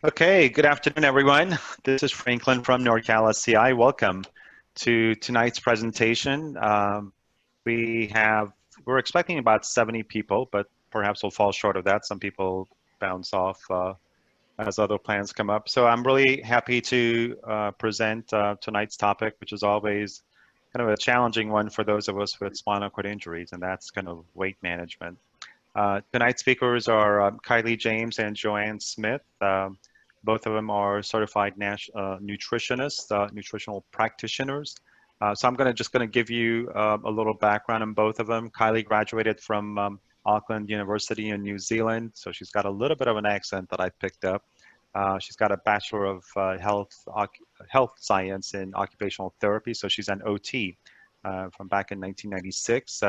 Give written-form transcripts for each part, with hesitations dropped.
Okay, good afternoon, everyone. This is Franklin from NorCal SCI. Welcome to tonight's presentation. We're expecting about 70 people, but perhaps we'll fall short of that. Some people bounce off as other plans come up. So I'm really happy to present tonight's topic, which is always kind of a challenging one for those of us with spinal cord injuries, and that's kind of weight management. Tonight's speakers are Kylie James and Joanne Smith. Both of them are certified nutritionists, nutritional practitioners. So I'm just going to give you a little background on both of them. Kylie graduated from Auckland University in New Zealand, so she's got a little bit of an accent that I picked up. She's got a Bachelor of Health Science in Occupational Therapy, so she's an OT from back in 1996.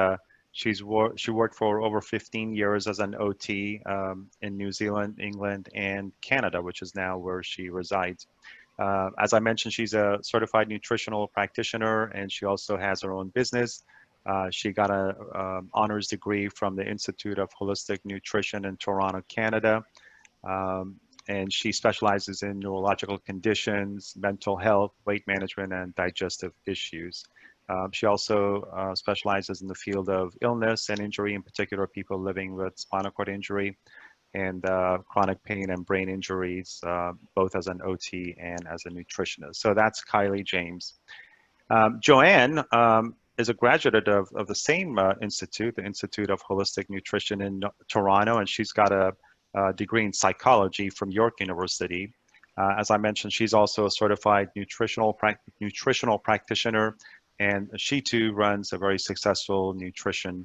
She worked for over 15 years as an OT in New Zealand, England, and Canada, which is now where she resides. As I mentioned, she's a certified nutritional practitioner, and she also has her own business. She got an honors degree from the Institute of Holistic Nutrition in Toronto, Canada. And she specializes in neurological conditions, mental health, weight management, and digestive issues. She also specializes in the field of illness and injury, in particular people living with spinal cord injury and chronic pain and brain injuries, both as an OT and as a nutritionist. So that's Kylie James. Joanne is a graduate of the same institute, the Institute of Holistic Nutrition in Toronto, and she's got a degree in psychology from York University. As I mentioned, she's also a certified nutritional practitioner, and she too runs a very successful nutrition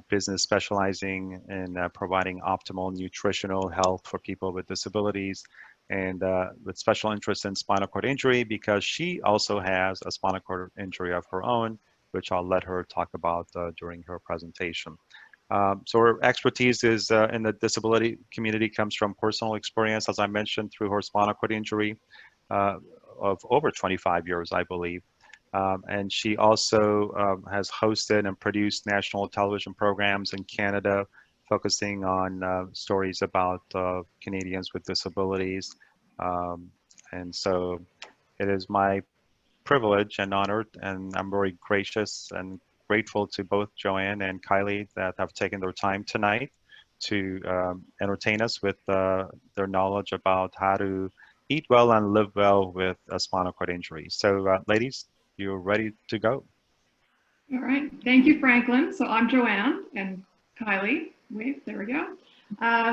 business specializing in providing optimal nutritional health for people with disabilities and with special interest in spinal cord injury, because she also has a spinal cord injury of her own, which I'll let her talk about during her presentation. So her expertise is in the disability community, comes from personal experience, as I mentioned, through her spinal cord injury of over 25 years, I believe. And she also has hosted and produced national television programs in Canada, focusing on stories about Canadians with disabilities. And so it is my privilege and honor, and I'm very gracious and grateful to both Joanne and Kylie that have taken their time tonight to entertain us with their knowledge about how to eat well and live well with a spinal cord injury. So ladies, you're ready to go. All right, thank you, Franklin. So I'm Joanne and Kylie. Wait, there we go.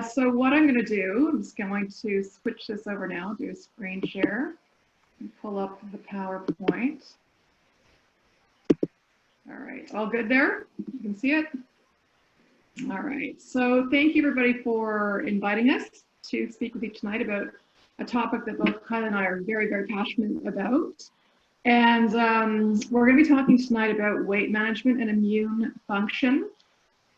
So what I'm going to do, I'm just going to switch this over now, do a screen share, and pull up the PowerPoint. All right, all good there? You can see it? All right, so thank you everybody for inviting us to speak with you tonight about a topic that both Kylie and I are very, very passionate about. And we're going to be talking tonight about weight management and immune function.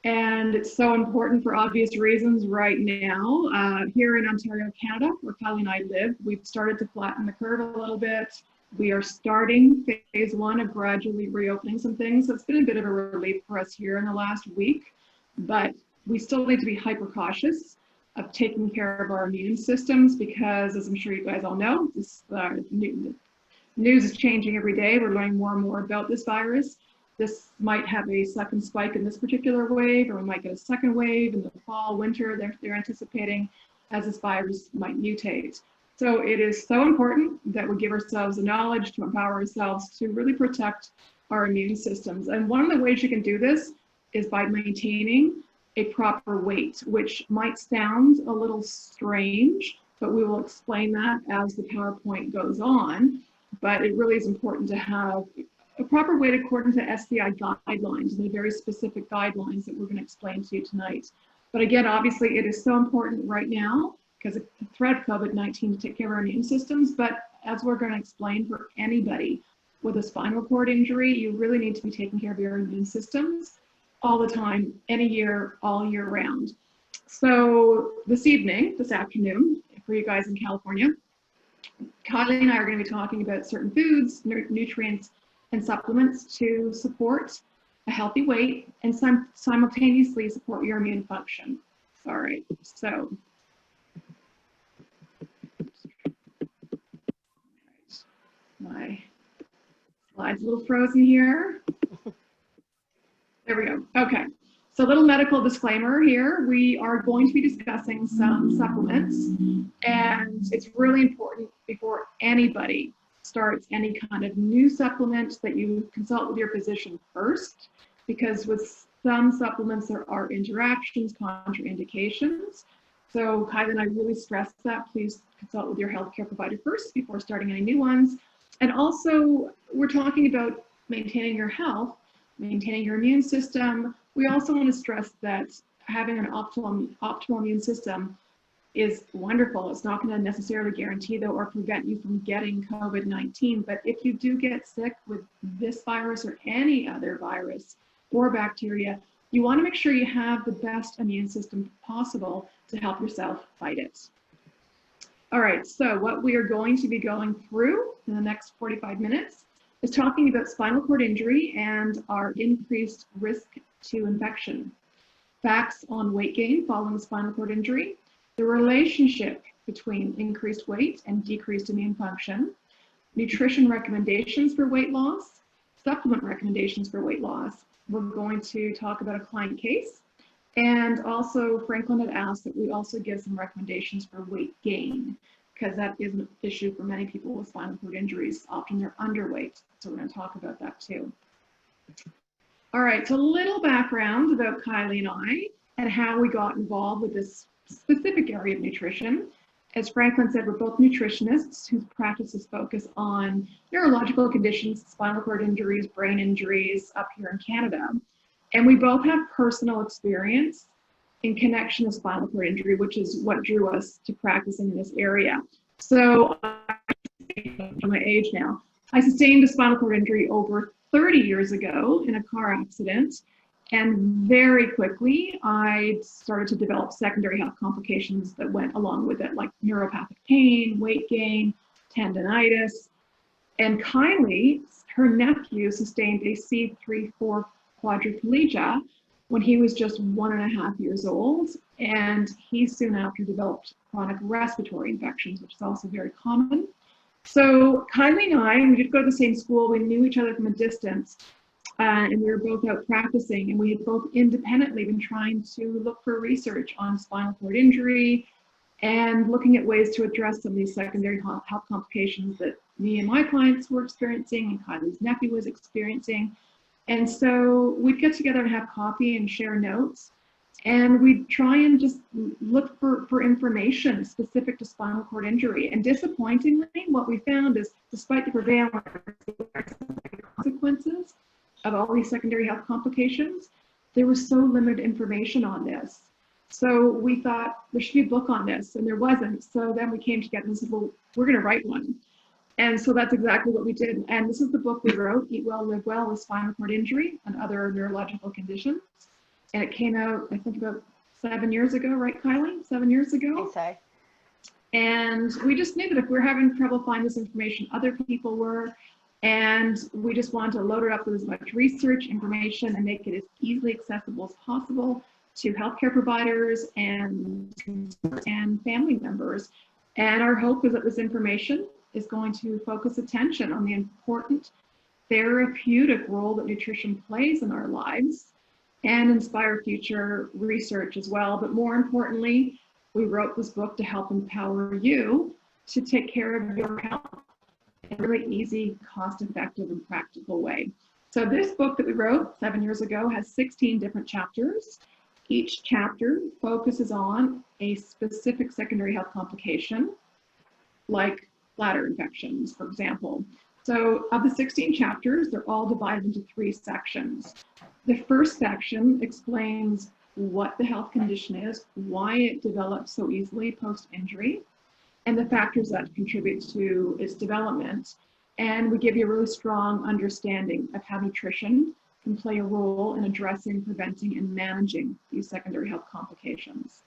And it's so important for obvious reasons right now. Here in Ontario, Canada, where Kylie and I live, we've started to flatten the curve a little bit. We are starting phase one of gradually reopening some things. So it's been a bit of a relief for us here in the last week, but we still need to be hyper cautious of taking care of our immune systems because, as I'm sure you guys all know, this news is changing every day. We're learning more and more about this virus. This might have a second spike in this particular wave, or we might get a second wave in the fall, winter. They're anticipating as this virus might mutate. So it is so important that we give ourselves the knowledge to empower ourselves to really protect our immune systems. And one of the ways you can do this is by maintaining a proper weight, which might sound a little strange, but we will explain that as the PowerPoint goes on. But it really is important to have a proper weight according to SCI guidelines, and the very specific guidelines that we're going to explain to you tonight. But again, obviously, it is so important right now because of the threat of COVID-19 to take care of our immune systems. But as we're going to explain, for anybody with a spinal cord injury, you really need to be taking care of your immune systems all the time, any year, all year round. So this afternoon, for you guys in California, Kylie and I are going to be talking about certain foods, nutrients, and supplements to support a healthy weight and simultaneously support your immune function. All right, so My slide's a little frozen here. There we go. Okay. So a little medical disclaimer here. We are going to be discussing some supplements, and it's really important before anybody starts any kind of new supplement that you consult with your physician first, because with some supplements there are interactions, contraindications. So Kylie and I really stress that. Please consult with your healthcare provider first before starting any new ones. And also, we're talking about maintaining your health, maintaining your immune system. We also want to stress that having an optimal immune system is wonderful. It's not going to necessarily guarantee, though, or prevent you from getting COVID-19. But if you do get sick with this virus or any other virus or bacteria, you want to make sure you have the best immune system possible to help yourself fight it. All right, so what we are going to be going through in the next 45 minutes is talking about spinal cord injury and our increased risk to infection, facts on weight gain following spinal cord injury, the relationship between increased weight and decreased immune function, nutrition recommendations for weight loss, supplement recommendations for weight loss. We're going to talk about a client case, and also Franklin had asked that we also give some recommendations for weight gain, because that is an issue for many people with spinal cord injuries. Often they're underweight, so we're going to talk about that too. All right, so a little background about Kylie and I and how we got involved with this specific area of nutrition. As Franklin said, we're both nutritionists whose practices focus on neurological conditions, spinal cord injuries, brain injuries up here in Canada. And we both have personal experience in connection to spinal cord injury, which is what drew us to practicing in this area. So, I'm my age now, I sustained a spinal cord injury over 30 years ago in a car accident. And very quickly, I started to develop secondary health complications that went along with it, like neuropathic pain, weight gain, tendonitis. And Kylie, her nephew, sustained a C3-4 quadriplegia when he was just 1.5 years old. And he soon after developed chronic respiratory infections, which is also very common. So Kylie and I, we did go to the same school. We knew each other from a distance. And we were both out practicing, and we had both independently been trying to look for research on spinal cord injury and looking at ways to address some of these secondary health complications that me and my clients were experiencing and Kylie's nephew was experiencing. And so we'd get together and have coffee and share notes, and we'd try and just look for information specific to spinal cord injury. And disappointingly, what we found is, despite the prevalent consequences of all these secondary health complications, there was so limited information on this. So we thought there should be a book on this, and there wasn't. So then we came together and said, well, we're going to write one. And so that's exactly what we did. And this is the book we wrote, Eat Well, Live Well with Spinal Cord Injury and Other Neurological Conditions. And it came out, I think, about 7 years ago, right, Kylie? 7 years ago? I think so. And we just knew that if we're having trouble finding this information, other people were. And we just wanted to load it up with as much research, information, and make it as easily accessible as possible to healthcare providers and family members. And our hope is that this information is going to focus attention on the important therapeutic role that nutrition plays in our lives and inspire future research as well. But more importantly, we wrote this book to help empower you to take care of your health in a really easy, cost-effective, and practical way. So this book that we wrote 7 years ago has 16 different chapters. Each chapter focuses on a specific secondary health complication, like bladder infections, for example. So of the 16 chapters, they're all divided into 3 sections. The first section explains what the health condition is, why it develops so easily post-injury, and the factors that contribute to its development. And we give you a really strong understanding of how nutrition can play a role in addressing, preventing, and managing these secondary health complications.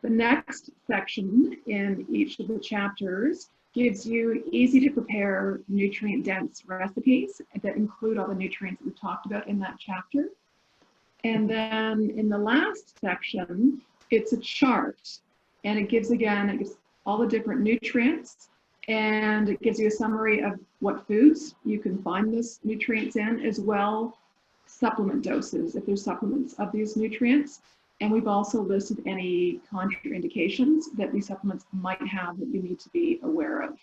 The next section in each of the chapters gives you easy to prepare nutrient-dense recipes that include all the nutrients that we talked about in that chapter. And then in the last section, it's a chart, and it gives all the different nutrients And it gives you a summary of what foods you can find those nutrients in, as well supplement doses if there's supplements of these nutrients. And we've also listed any contraindications that these supplements might have that you need to be aware of.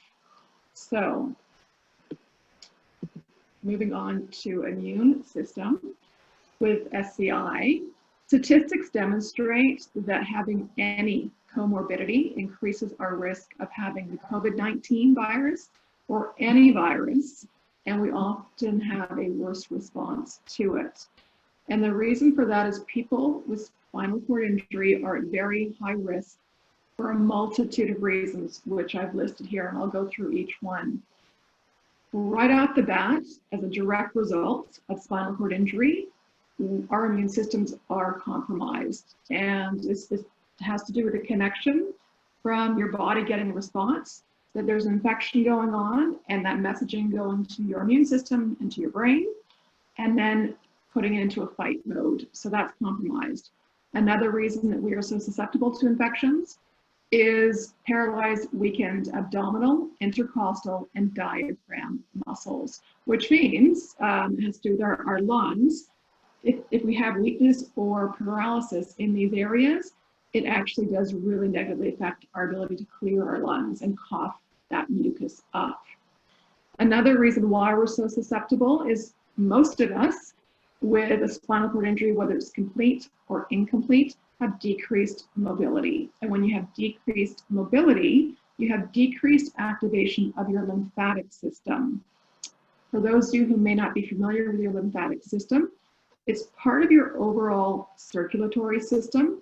So moving on to immune system with SCI, statistics demonstrate that having any comorbidity increases our risk of having the COVID-19 virus or any virus, and we often have a worse response to it. And the reason for that is people with spinal cord injury are at very high risk for a multitude of reasons, which I've listed here, and I'll go through each one. Right off the bat, as a direct result of spinal cord injury, our immune systems are compromised. And this has to do with a connection from your body getting a response, that there's an infection going on, and that messaging going to your immune system, into your brain, and then putting it into a fight mode. So that's compromised. Another reason that we are so susceptible to infections is paralyzed, weakened abdominal, intercostal, and diaphragm muscles, which means it has to do with our lungs. If we have weakness or paralysis in these areas, it actually does really negatively affect our ability to clear our lungs and cough that mucus up. Another reason why we're so susceptible is most of us with a spinal cord injury, whether it's complete or incomplete, have decreased mobility. And when you have decreased mobility, you have decreased activation of your lymphatic system. For those of you who may not be familiar with your lymphatic system, it's part of your overall circulatory system.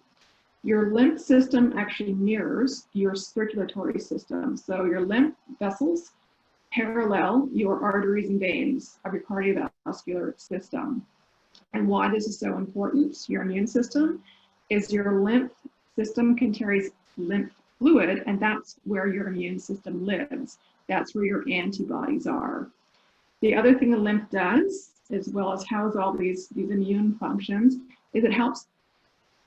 Your lymph system actually mirrors your circulatory system. So your lymph vessels parallel your arteries and veins of your cardiovascular system. And why this is so important to your immune system is your lymph system carries lymph fluid, and that's where your immune system lives. That's where your antibodies are. The other thing the lymph does, as well as house all these immune functions, is it helps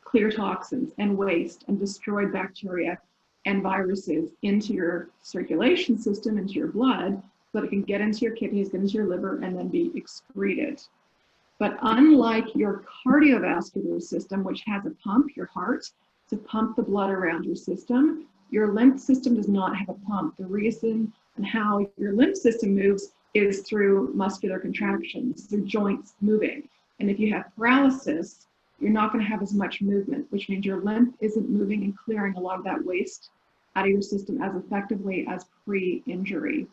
clear toxins and waste and destroy bacteria and viruses into your circulation system, into your blood, so that it can get into your kidneys, get into your liver, and then be excreted. But unlike your cardiovascular system, which has a pump, your heart, to pump the blood around your system, your lymph system does not have a pump. The reason and how your lymph system moves is through muscular contractions, through joints moving. And if you have paralysis, you're not going to have as much movement, which means your lymph isn't moving and clearing a lot of that waste out of your system as effectively as pre-injury.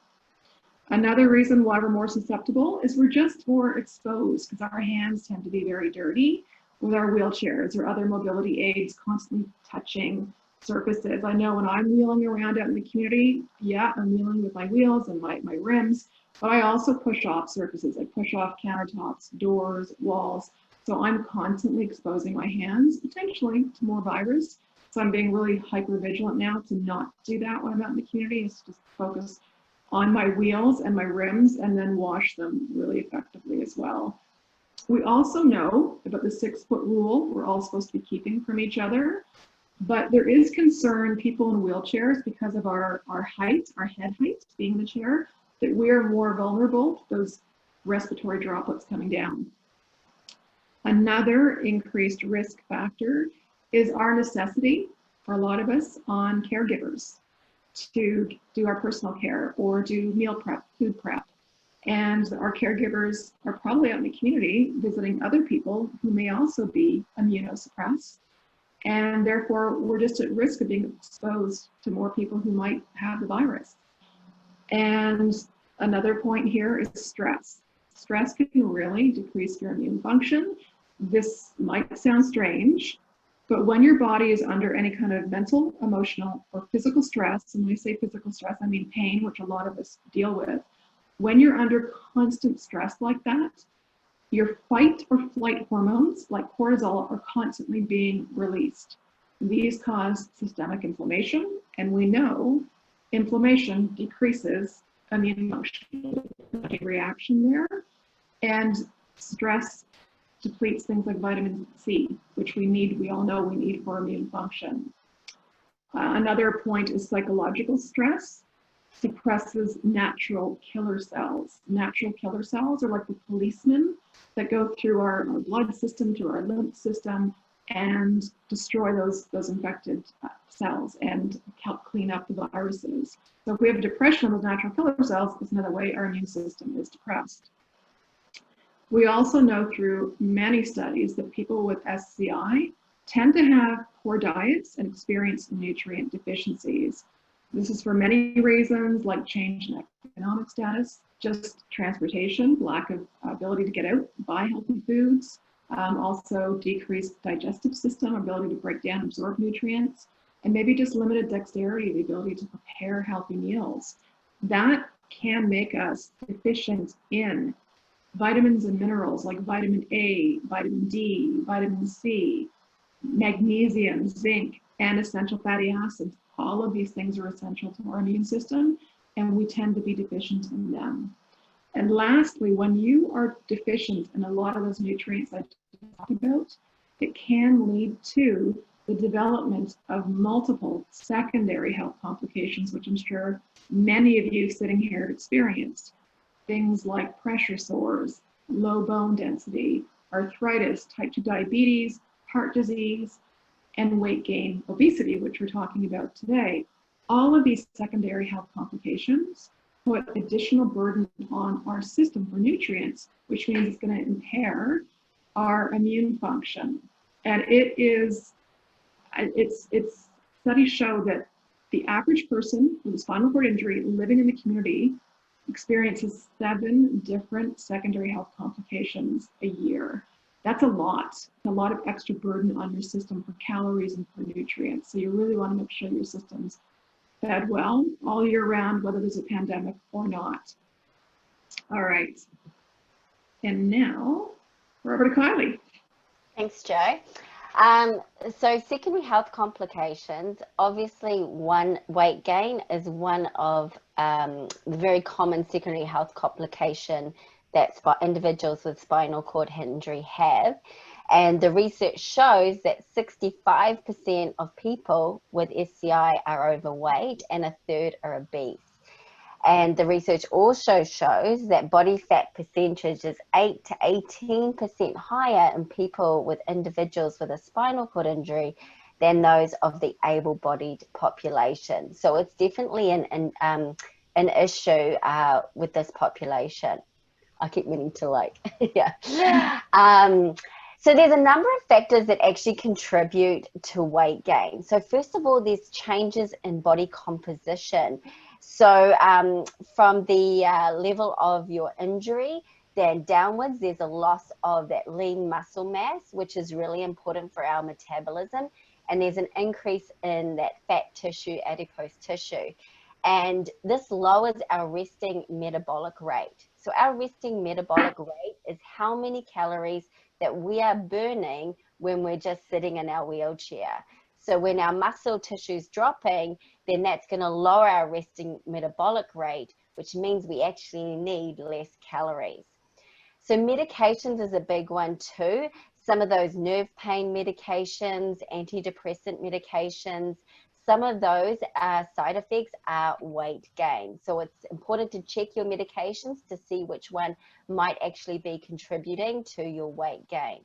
Another reason why we're more susceptible is we're just more exposed, because our hands tend to be very dirty with our wheelchairs or other mobility aids constantly touching surfaces. I know when I'm wheeling around out in the community, yeah, I'm wheeling with my wheels and my rims, but I also push off surfaces. I push off countertops, doors, walls. So I'm constantly exposing my hands, potentially to more virus. So I'm being really hyper vigilant now to not do that when I'm out in the community, is just focus on my wheels and my rims and then wash them really effectively as well. We also know about the 6-foot rule we're all supposed to be keeping from each other, but there is concern, people in wheelchairs, because of our height, our head height being in the chair, that we're more vulnerable to those respiratory droplets coming down. Another increased risk factor is our necessity, for a lot of us, on caregivers to do our personal care or do meal prep, food prep. And our caregivers are probably out in the community visiting other people who may also be immunosuppressed. And therefore, we're just at risk of being exposed to more people who might have the virus. And another point here is stress. Stress can really decrease your immune function. This might sound strange, but when your body is under any kind of mental, emotional, or physical stress, and when I say physical stress, I mean pain, which a lot of us deal with. When you're under constant stress like that, your fight or flight hormones, like cortisol, are constantly being released. These cause systemic inflammation, and we know inflammation decreases immune function. Reaction there, and stress depletes things like vitamin C, which we all know we need for immune function. Another point is psychological stress. suppresses natural killer cells. Natural killer cells are like the policemen that go through our blood system, through our lymph system, and destroy those infected cells and help clean up the viruses. So if we have depression of those natural killer cells, it's another way our immune system is depressed. We also know through many studies that people with SCI tend to have poor diets and experience nutrient deficiencies. This is for many reasons, like change in economic status, just transportation, lack of ability to get out, buy healthy foods, also decreased digestive system, ability to break down, absorb nutrients, and maybe just limited dexterity, the ability to prepare healthy meals. That can make us deficient in vitamins and minerals like vitamin A, vitamin D, vitamin C, magnesium, zinc, and essential fatty acids. All of these things are essential to our immune system, and we tend to be deficient in them. And lastly, when you are deficient in a lot of those nutrients I talked about, it can lead to the development of multiple secondary health complications, which I'm sure many of you sitting here have experienced. Things like pressure sores, low bone density, arthritis, type 2 diabetes, heart disease, and weight gain, obesity, which we're talking about today. All of these secondary health complications put additional burden on our system for nutrients, which means it's going to impair our immune function. And studies show that the average person with a spinal cord injury living in the community experiences 7 different secondary health complications a year. That's a lot of extra burden on your system for calories and for nutrients. So you really want to make sure your system's fed well all year round, whether there's a pandemic or not. All right. And now we're over to Kylie. Thanks, Jo. So secondary health complications, obviously weight gain is one of the very common secondary health complication that individuals with spinal cord injury have. And the research shows that 65% of people with SCI are overweight and 1/3 are obese. And the research also shows that body fat percentage is 8 to 18% higher in people with individuals with a spinal cord injury than those of the able-bodied population. So it's definitely an issue with this population. I keep meaning to yeah. So there's a number of factors that actually contribute to weight gain. So first of all, there's changes in body composition. So from the level of your injury, then downwards, there's a loss of that lean muscle mass, which is really important for our metabolism. And there's an increase in that fat tissue, adipose tissue. And this lowers our resting metabolic rate. So our resting metabolic rate is how many calories that we are burning when we're just sitting in our wheelchair. So when our muscle tissue is dropping, then that's going to lower our resting metabolic rate, which means we actually need less calories. So medications is a big one too. Some of those nerve pain medications, antidepressant medications, some of those side effects are weight gain. So it's important to check your medications to see which one might actually be contributing to your weight gain.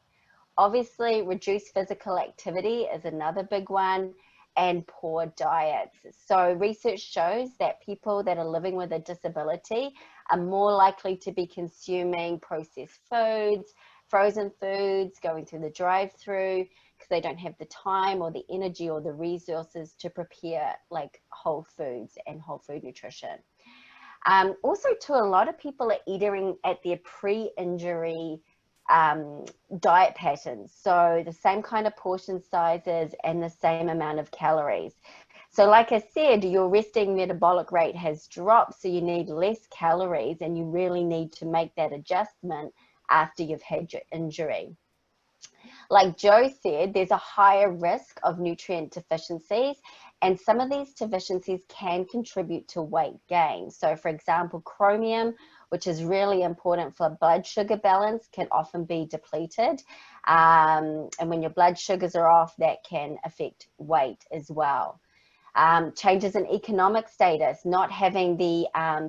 Obviously, reduced physical activity is another big one, and poor diets. So research shows that people that are living with a disability are more likely to be consuming processed foods, frozen foods, going through the drive-through, because they don't have the time or the energy or the resources to prepare like whole foods and whole food nutrition. Also, too, a lot of people are eating at their pre-injury diet patterns. So the same kind of portion sizes and the same amount of calories. So like I said, your resting metabolic rate has dropped, so you need less calories, and you really need to make that adjustment after you've had your injury. Like Jo said, there's a higher risk of nutrient deficiencies, and some of these deficiencies can contribute to weight gain. So for example, chromium, which is really important for blood sugar balance, can often be depleted. And when your blood sugars are off, that can affect weight as well. Changes in economic status, not having the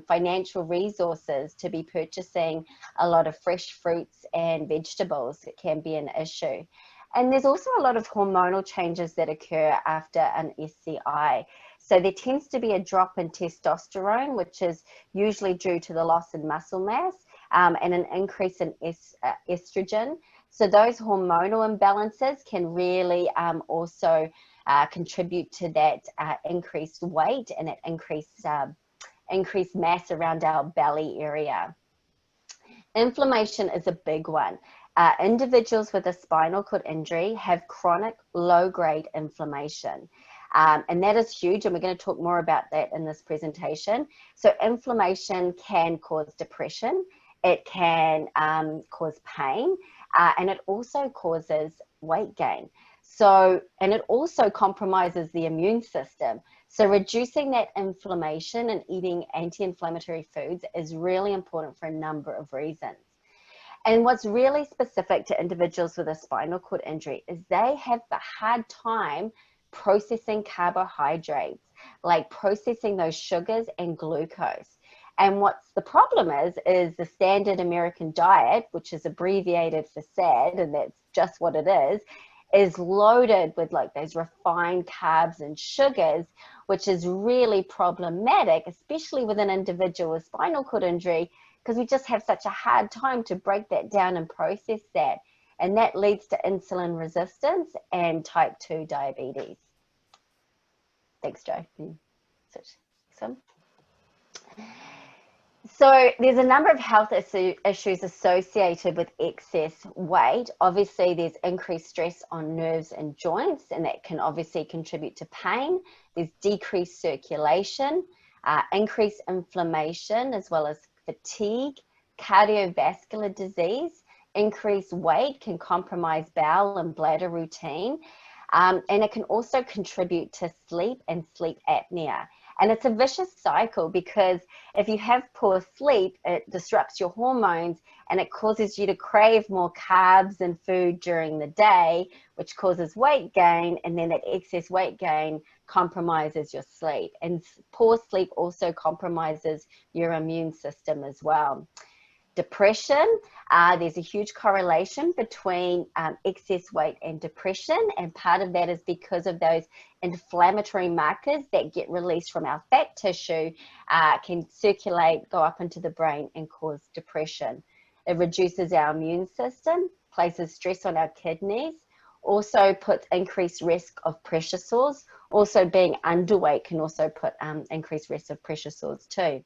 financial resources to be purchasing a lot of fresh fruits and vegetables can be an issue. And there's also a lot of hormonal changes that occur after an SCI. So there tends to be a drop in testosterone, which is usually due to the loss in muscle mass, and an increase in estrogen. So those hormonal imbalances can really also contribute to that increased weight and that increased mass around our belly area. Inflammation is a big one. Individuals with a spinal cord injury have chronic low-grade inflammation. And that is huge, and we're going to talk more about that in this presentation. So inflammation can cause depression, it can cause pain, and it also causes weight gain. So, and it also compromises the immune system. So reducing that inflammation and eating anti-inflammatory foods is really important for a number of reasons. And what's really specific to individuals with a spinal cord injury is they have a hard time processing carbohydrates, like processing those sugars and glucose. And what's the problem is the standard American diet, which is abbreviated for SAD, and that's just what it is loaded with like those refined carbs and sugars, which is really problematic, especially with an individual with spinal cord injury, because we just have such a hard time to break that down and process that. And that leads to insulin resistance and type 2 diabetes. Thanks, Joe. So there's a number of health issues associated with excess weight. Obviously, there's increased stress on nerves and joints, and that can obviously contribute to pain. There's decreased circulation, increased inflammation, as well as fatigue, cardiovascular disease. Increased weight can compromise bowel and bladder routine, and it can also contribute to sleep and sleep apnea. And it's a vicious cycle, because if you have poor sleep, it disrupts your hormones and it causes you to crave more carbs and food during the day, which causes weight gain, and then that excess weight gain compromises your sleep. And poor sleep also compromises your immune system as well. Depression, there's a huge correlation between excess weight and depression, and part of that is because of those inflammatory markers that get released from our fat tissue can circulate, go up into the brain and cause depression. It reduces our immune system, places stress on our kidneys, also puts increased risk of pressure sores. Also being underweight can also put increased risk of pressure sores too.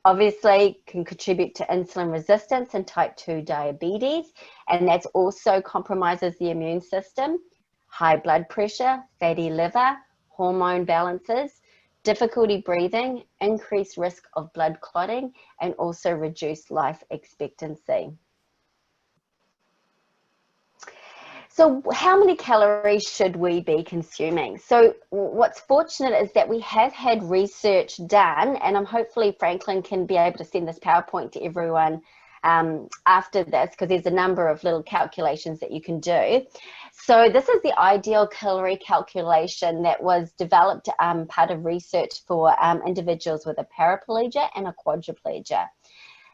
Obviously can contribute to insulin resistance and type 2 diabetes, and that also compromises the immune system. High blood pressure, fatty liver, hormone balances, difficulty breathing, increased risk of blood clotting, and also reduced life expectancy. So how many calories should we be consuming? So what's fortunate is that we have had research done, and hopefully Franklin can be able to send this PowerPoint to everyone after this, because there's a number of little calculations that you can do. So this is the ideal calorie calculation that was developed part of research for individuals with a paraplegia and a quadriplegia.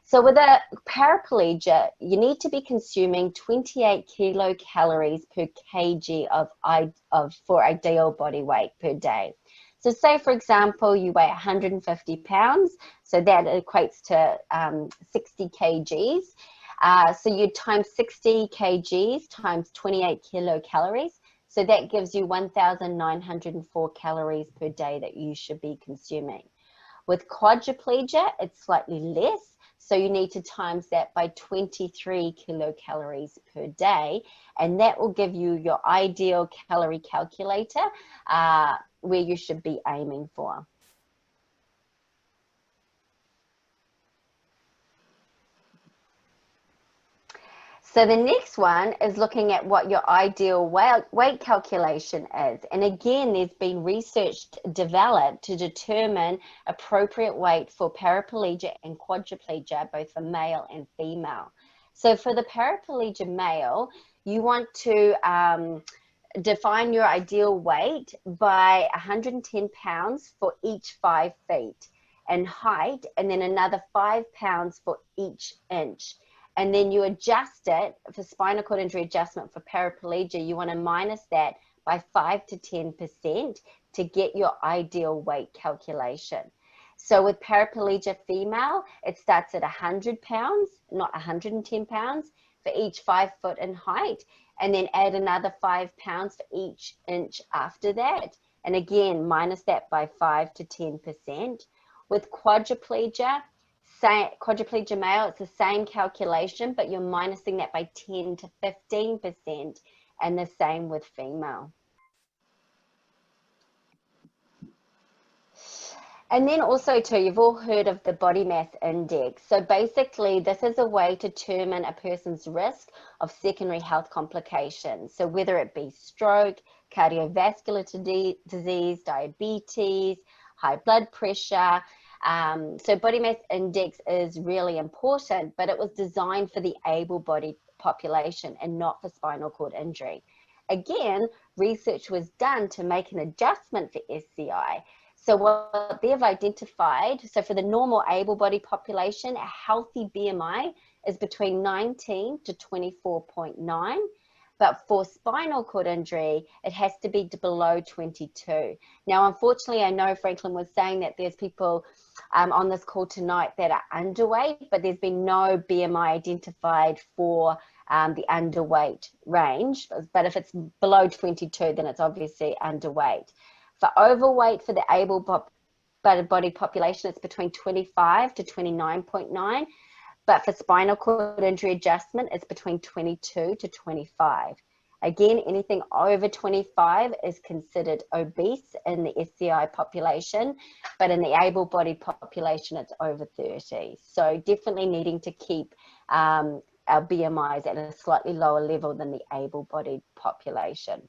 So with a paraplegia, you need to be consuming 28 kilocalories per kg for ideal body weight per day. So say, for example, you weigh 150 pounds, so that equates to 60 kgs. So you times 60 kgs times 28 kilocalories. So that gives you 1,904 calories per day that you should be consuming. With quadriplegia, it's slightly less. So you need to times that by 23 kilocalories per day, and that will give you your ideal calorie calculator where you should be aiming for. So the next one is looking at what your ideal weight calculation is. And again, there's been research developed to determine appropriate weight for paraplegia and quadriplegia, both for male and female. So for the paraplegia male, you want to define your ideal weight by 110 pounds for each 5 feet in height, and then another 5 pounds for each inch. And then you adjust it for spinal cord injury adjustment for paraplegia. You want to minus that by 5 to 10% to get your ideal weight calculation. So with paraplegia female, it starts at 100 pounds, not 110 pounds for each 5 foot in height, and then add another 5 pounds for each inch after that. And again, minus that by 5 to 10%. With quadriplegia male, it's the same calculation, but you're minusing that by 10 to 15%, and the same with female. And then also too, you've all heard of the body mass index. So basically, this is a way to determine a person's risk of secondary health complications. So whether it be stroke, cardiovascular disease, diabetes, high blood pressure. So body mass index is really important, but it was designed for the able-bodied population and not for spinal cord injury. Again, research was done to make an adjustment for SCI. So what they've identified, so for the normal able-bodied population, a healthy BMI is between 19 to 24.9. But for spinal cord injury, it has to be below 22. Now, unfortunately, I know Franklin was saying that there's people on this call tonight that are underweight, but there's been no BMI identified for the underweight range. But if it's below 22, then it's obviously underweight. For overweight, for the able-bodied population, it's between 25 to 29.9. But for spinal cord injury adjustment, it's between 22 to 25. Again, anything over 25 is considered obese in the SCI population, but in the able-bodied population, it's over 30. So definitely needing to keep our BMIs at a slightly lower level than the able-bodied population.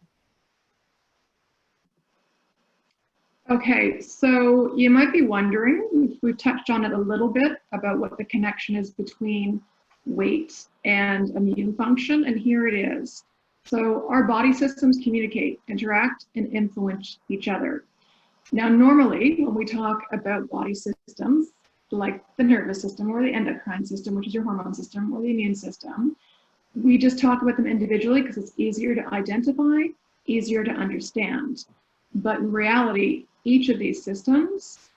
Okay, so you might be wondering, we've touched on it a little bit about what the connection is between weight and immune function, and here it is. So our body systems communicate, interact, and influence each other. Now, normally, when we talk about body systems, like the nervous system or the endocrine system, which is your hormone system, or the immune system, we just talk about them individually because it's easier to identify, easier to understand. But in reality, each of these systems,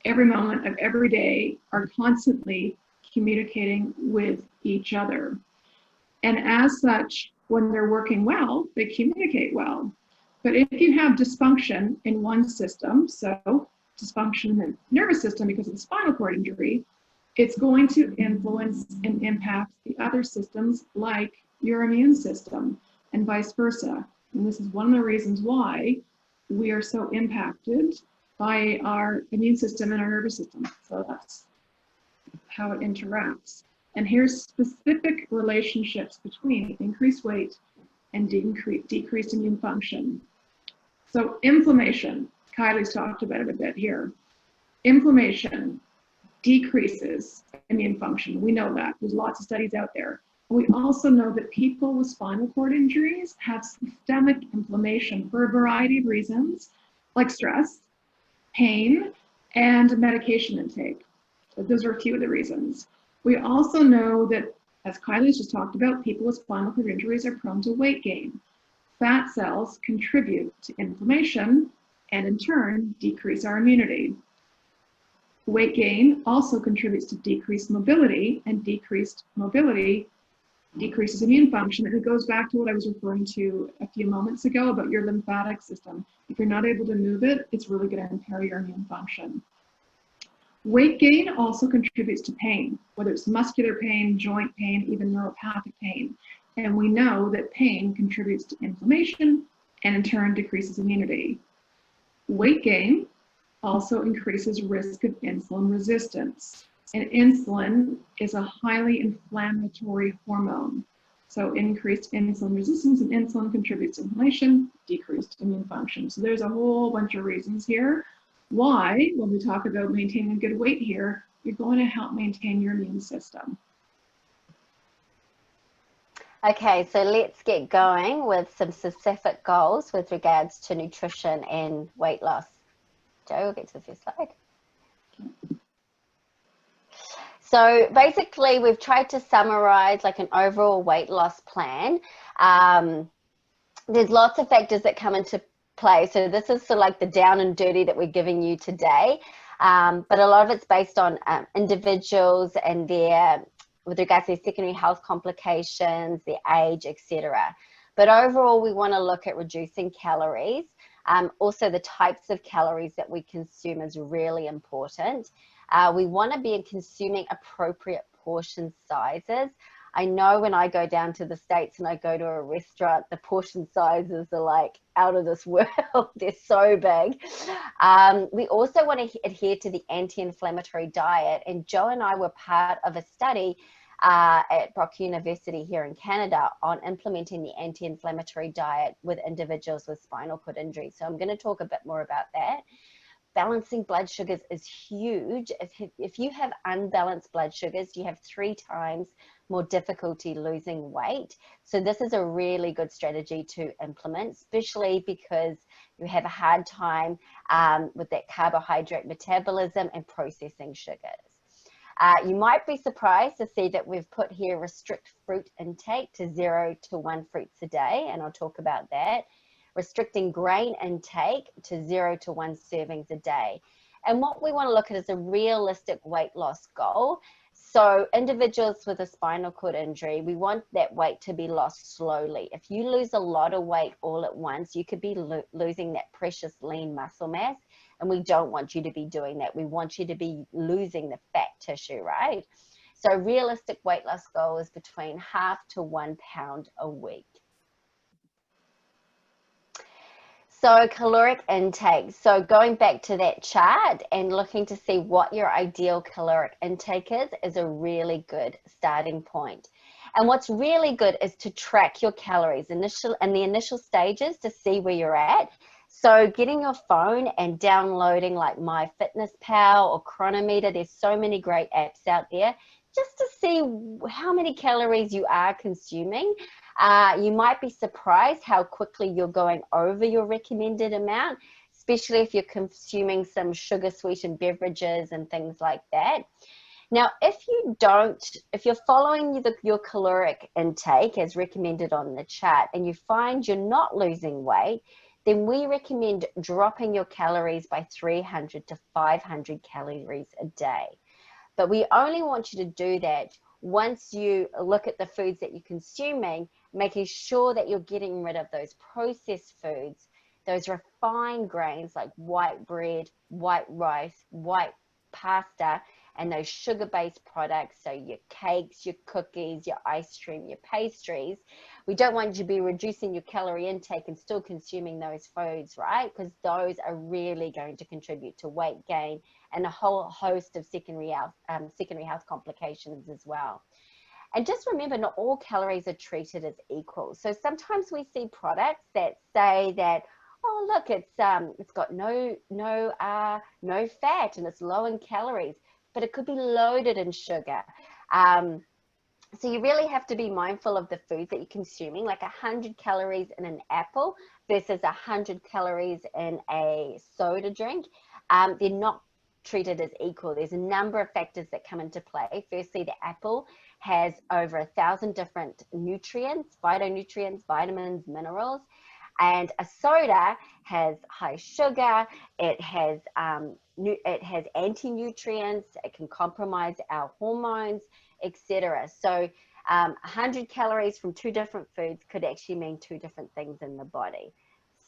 every moment of every day, are constantly communicating with each other. And as such, when they're working well, they communicate well. But if you have dysfunction in one system, so dysfunction in the nervous system because of the spinal cord injury, it's going to influence and impact the other systems like your immune system and vice versa. And this is one of the reasons why we are so impacted by our immune system and our nervous system. So that's how it interacts. And here's specific relationships between increased weight and decreased immune function. So inflammation, Kylie's talked about it a bit here. Inflammation decreases immune function. We know that. There's lots of studies out there. We also know that people with spinal cord injuries have systemic inflammation for a variety of reasons, like stress, pain, and medication intake. So those are a few of the reasons. We also know that, as Kylie's just talked about, people with spinal cord injuries are prone to weight gain. Fat cells contribute to inflammation and in turn decrease our immunity. Weight gain also contributes to decreased mobility, and decreased mobility decreases immune function. And it goes back to what I was referring to a few moments ago about your lymphatic system. If you're not able to move it, it's really going to impair your immune function. Weight gain also contributes to pain, whether it's muscular pain, joint pain, even neuropathic pain. And we know that pain contributes to inflammation and in turn decreases immunity. Weight gain also increases risk of insulin resistance. And insulin is a highly inflammatory hormone. So increased insulin resistance and insulin contributes to inflammation, decreased immune function. So there's a whole bunch of reasons here why, when we talk about maintaining a good weight here, you're going to help maintain your immune system. Okay, so let's get going with some specific goals with regards to nutrition and weight loss. Joe, we'll get to the first slide. So basically, we've tried to summarize like an overall weight loss plan. There's lots of factors that come into play. So this is sort of like the down and dirty that we're giving you today. But a lot of it's based on individuals and their, with regards to their secondary health complications, their age, etc. But overall, we want to look at reducing calories. Also, the types of calories that we consume is really important. We want to be consuming appropriate portion sizes. I know when I go down to the States and I go to a restaurant, the portion sizes are like out of this world. They're so big. We also want to adhere to the anti-inflammatory diet. And Joe and I were part of a study at Brock University here in Canada on implementing the anti-inflammatory diet with individuals with spinal cord injury. So I'm going to talk a bit more about that. Balancing blood sugars is huge. If you have unbalanced blood sugars, you have 3 times more difficulty losing weight. So this is a really good strategy to implement, especially because you have a hard time with that carbohydrate metabolism and processing sugars. You might be surprised to see that we've put here restrict fruit intake to 0 to 1 fruits a day, and I'll talk about that. Restricting grain intake to 0 to 1 servings a day. And what we want to look at is a realistic weight loss goal. So individuals with a spinal cord injury, we want that weight to be lost slowly. If you lose a lot of weight all at once, you could be losing that precious lean muscle mass, and we don't want you to be doing that. We want you to be losing the fat tissue, right? So realistic weight loss goal is between 0.5 to 1 pound a week. So caloric intake. So going back to that chart and looking to see what your ideal caloric intake is a really good starting point. And what's really good is to track your calories in the initial stages to see where you're at. So getting your phone and downloading like MyFitnessPal or Chronometer, there's so many great apps out there just to see how many calories you are consuming. You might be surprised how quickly you're going over your recommended amount, especially if you're consuming some sugar sweetened beverages and things like that. Now, if you're following your caloric intake as recommended on the chart and you find you're not losing weight, then we recommend dropping your calories by 300 to 500 calories a day. But we only want you to do that once you look at the foods that you're consuming, making sure that you're getting rid of those processed foods, those refined grains like white bread, white rice, white pasta, and those sugar-based products, so your cakes, your cookies, your ice cream, your pastries. We don't want you to be reducing your calorie intake and still consuming those foods, right? Because those are really going to contribute to weight gain and a whole host of secondary health complications as well. And just remember, not all calories are treated as equal. So sometimes we see products that say that, oh, look, it's got no fat and it's low in calories, but it could be loaded in sugar. So you really have to be mindful of the foods that you're consuming, like 100 calories in an apple versus 100 calories in a soda drink. They're not treated as equal. There's a number of factors that come into play. Firstly, the apple has over 1,000 different nutrients, phytonutrients, vitamins, minerals. And a soda has high sugar, it has anti-nutrients, it can compromise our hormones, etc. So 100 calories from 2 different foods could actually mean 2 different things in the body.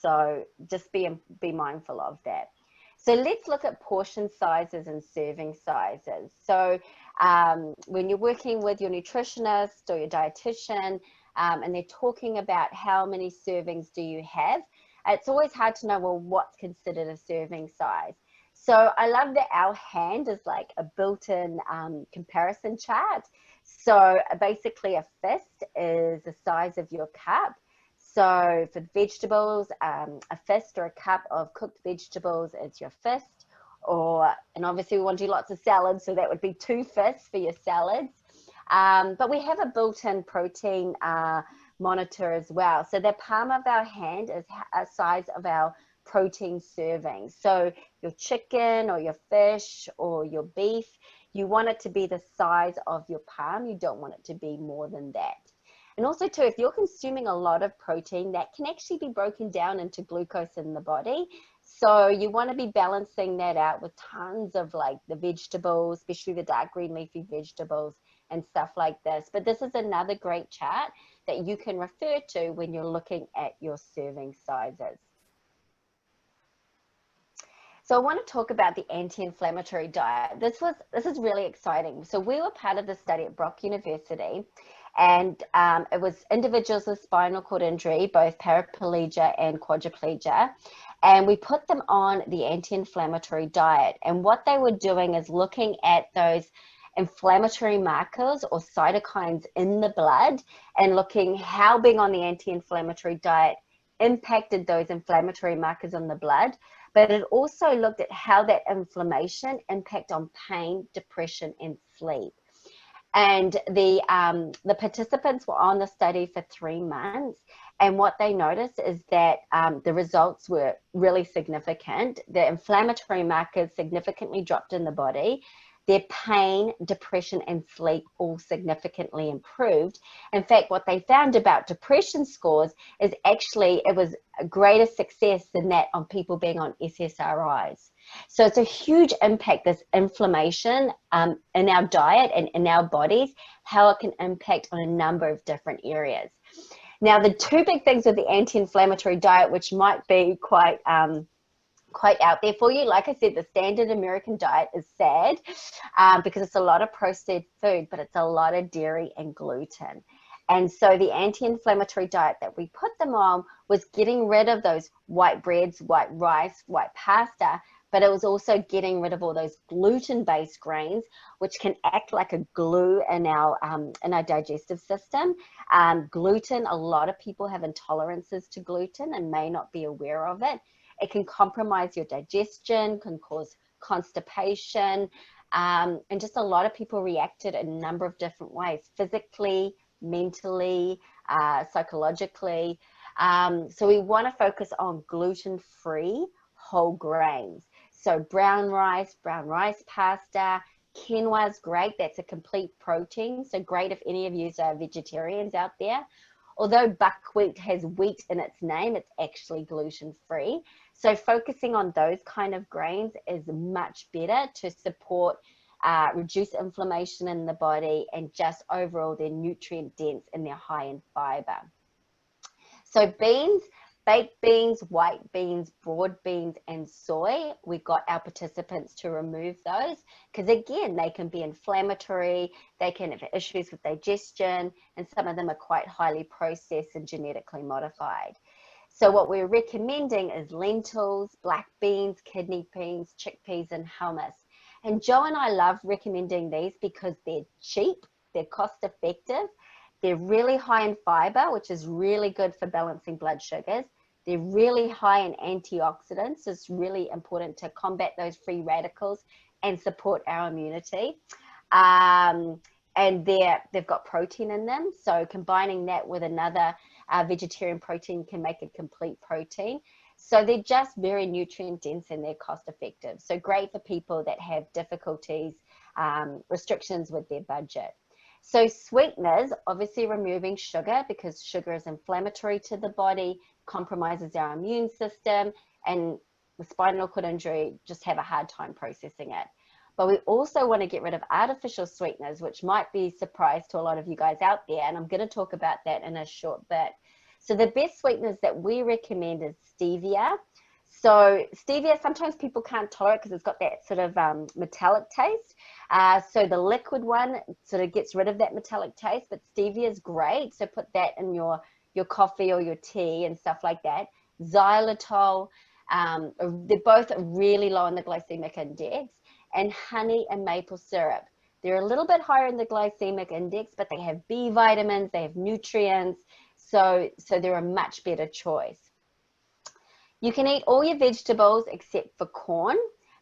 So just be mindful of that. So let's look at portion sizes and serving sizes. So when you're working with your nutritionist or your dietitian, and they're talking about how many servings do you have, it's always hard to know, well, what's considered a serving size. So I love that our hand is like a built-in comparison chart. So basically a fist is the size of your cup. So for vegetables, a fist or a cup of cooked vegetables is your fist. And obviously we want to do lots of salads, so that would be 2 fists for your salads. But we have a built-in protein monitor as well. So the palm of our hand is a size of our protein serving. So your chicken or your fish or your beef, you want it to be the size of your palm. You don't want it to be more than that. And also too, if you're consuming a lot of protein, that can actually be broken down into glucose in the body. So you want to be balancing that out with tons of like the vegetables, especially the dark green leafy vegetables and stuff like this. But this is another great chart that you can refer to when you're looking at your serving sizes. So I want to talk about the anti-inflammatory diet. This is really exciting. So we were part of the study at Brock University, and it was individuals with spinal cord injury, both paraplegia and quadriplegia, and we put them on the anti-inflammatory diet. And what they were doing is looking at those inflammatory markers or cytokines in the blood and looking how being on the anti-inflammatory diet impacted those inflammatory markers on the blood. But it also looked at how that inflammation impact on pain, depression, and sleep. And the participants were on the study for 3 months. And what they noticed is that the results were really significant. The inflammatory markers significantly dropped in the body. Their pain, depression, and sleep all significantly improved. In fact, what they found about depression scores is actually it was a greater success than that on people being on SSRIs. So it's a huge impact, this inflammation in our diet and in our bodies, how it can impact on a number of different areas. Now, the 2 big things with the anti-inflammatory diet, which might be quite out there for you. Like I said, the standard American diet is sad because it's a lot of processed food, but it's a lot of dairy and gluten. And so the anti-inflammatory diet that we put them on was getting rid of those white breads, white rice, white pasta, but it was also getting rid of all those gluten-based grains, which can act like a glue in our digestive system. Gluten, a lot of people have intolerances to gluten and may not be aware of it. It can compromise your digestion, can cause constipation, and just a lot of people reacted in a number of different ways, physically, mentally, psychologically. So we want to focus on gluten-free whole grains. So brown rice pasta, quinoa is great. That's a complete protein. So great if any of you are vegetarians out there. Although buckwheat has wheat in its name, it's actually gluten-free. So focusing on those kind of grains is much better to support reduce inflammation in the body and just overall they're nutrient dense and they're high in fiber. So beans, baked beans, white beans, broad beans, and soy, we got our participants to remove those because again, they can be inflammatory, they can have issues with digestion, and some of them are quite highly processed and genetically modified. So what we're recommending is lentils, black beans, kidney beans, chickpeas, and hummus. And Joe and I love recommending these because they're cheap, they're cost effective, they're really high in fiber, which is really good for balancing blood sugars. They're really high in antioxidants. So it's really important to combat those free radicals and support our immunity. And they've got protein in them. So combining that with another vegetarian protein can make a complete protein. So they're just very nutrient dense and they're cost effective. So great for people that have difficulties, restrictions with their budget. So sweeteners, obviously removing sugar because sugar is inflammatory to the body, compromises our immune system, and with spinal cord injury, just have a hard time processing it. But we also want to get rid of artificial sweeteners, which might be a surprise to a lot of you guys out there. And I'm going to talk about that in a short bit. So the best sweeteners that we recommend is stevia. So stevia, sometimes people can't tolerate because it's got that sort of metallic taste. So the liquid one sort of gets rid of that metallic taste, but stevia is great. So put that in your coffee or your tea and stuff like that. Xylitol, they're both really low in the glycemic index. And honey and maple syrup. They're a little bit higher in the glycemic index, but they have B vitamins, they have nutrients. So they're a much better choice. You can eat all your vegetables except for corn.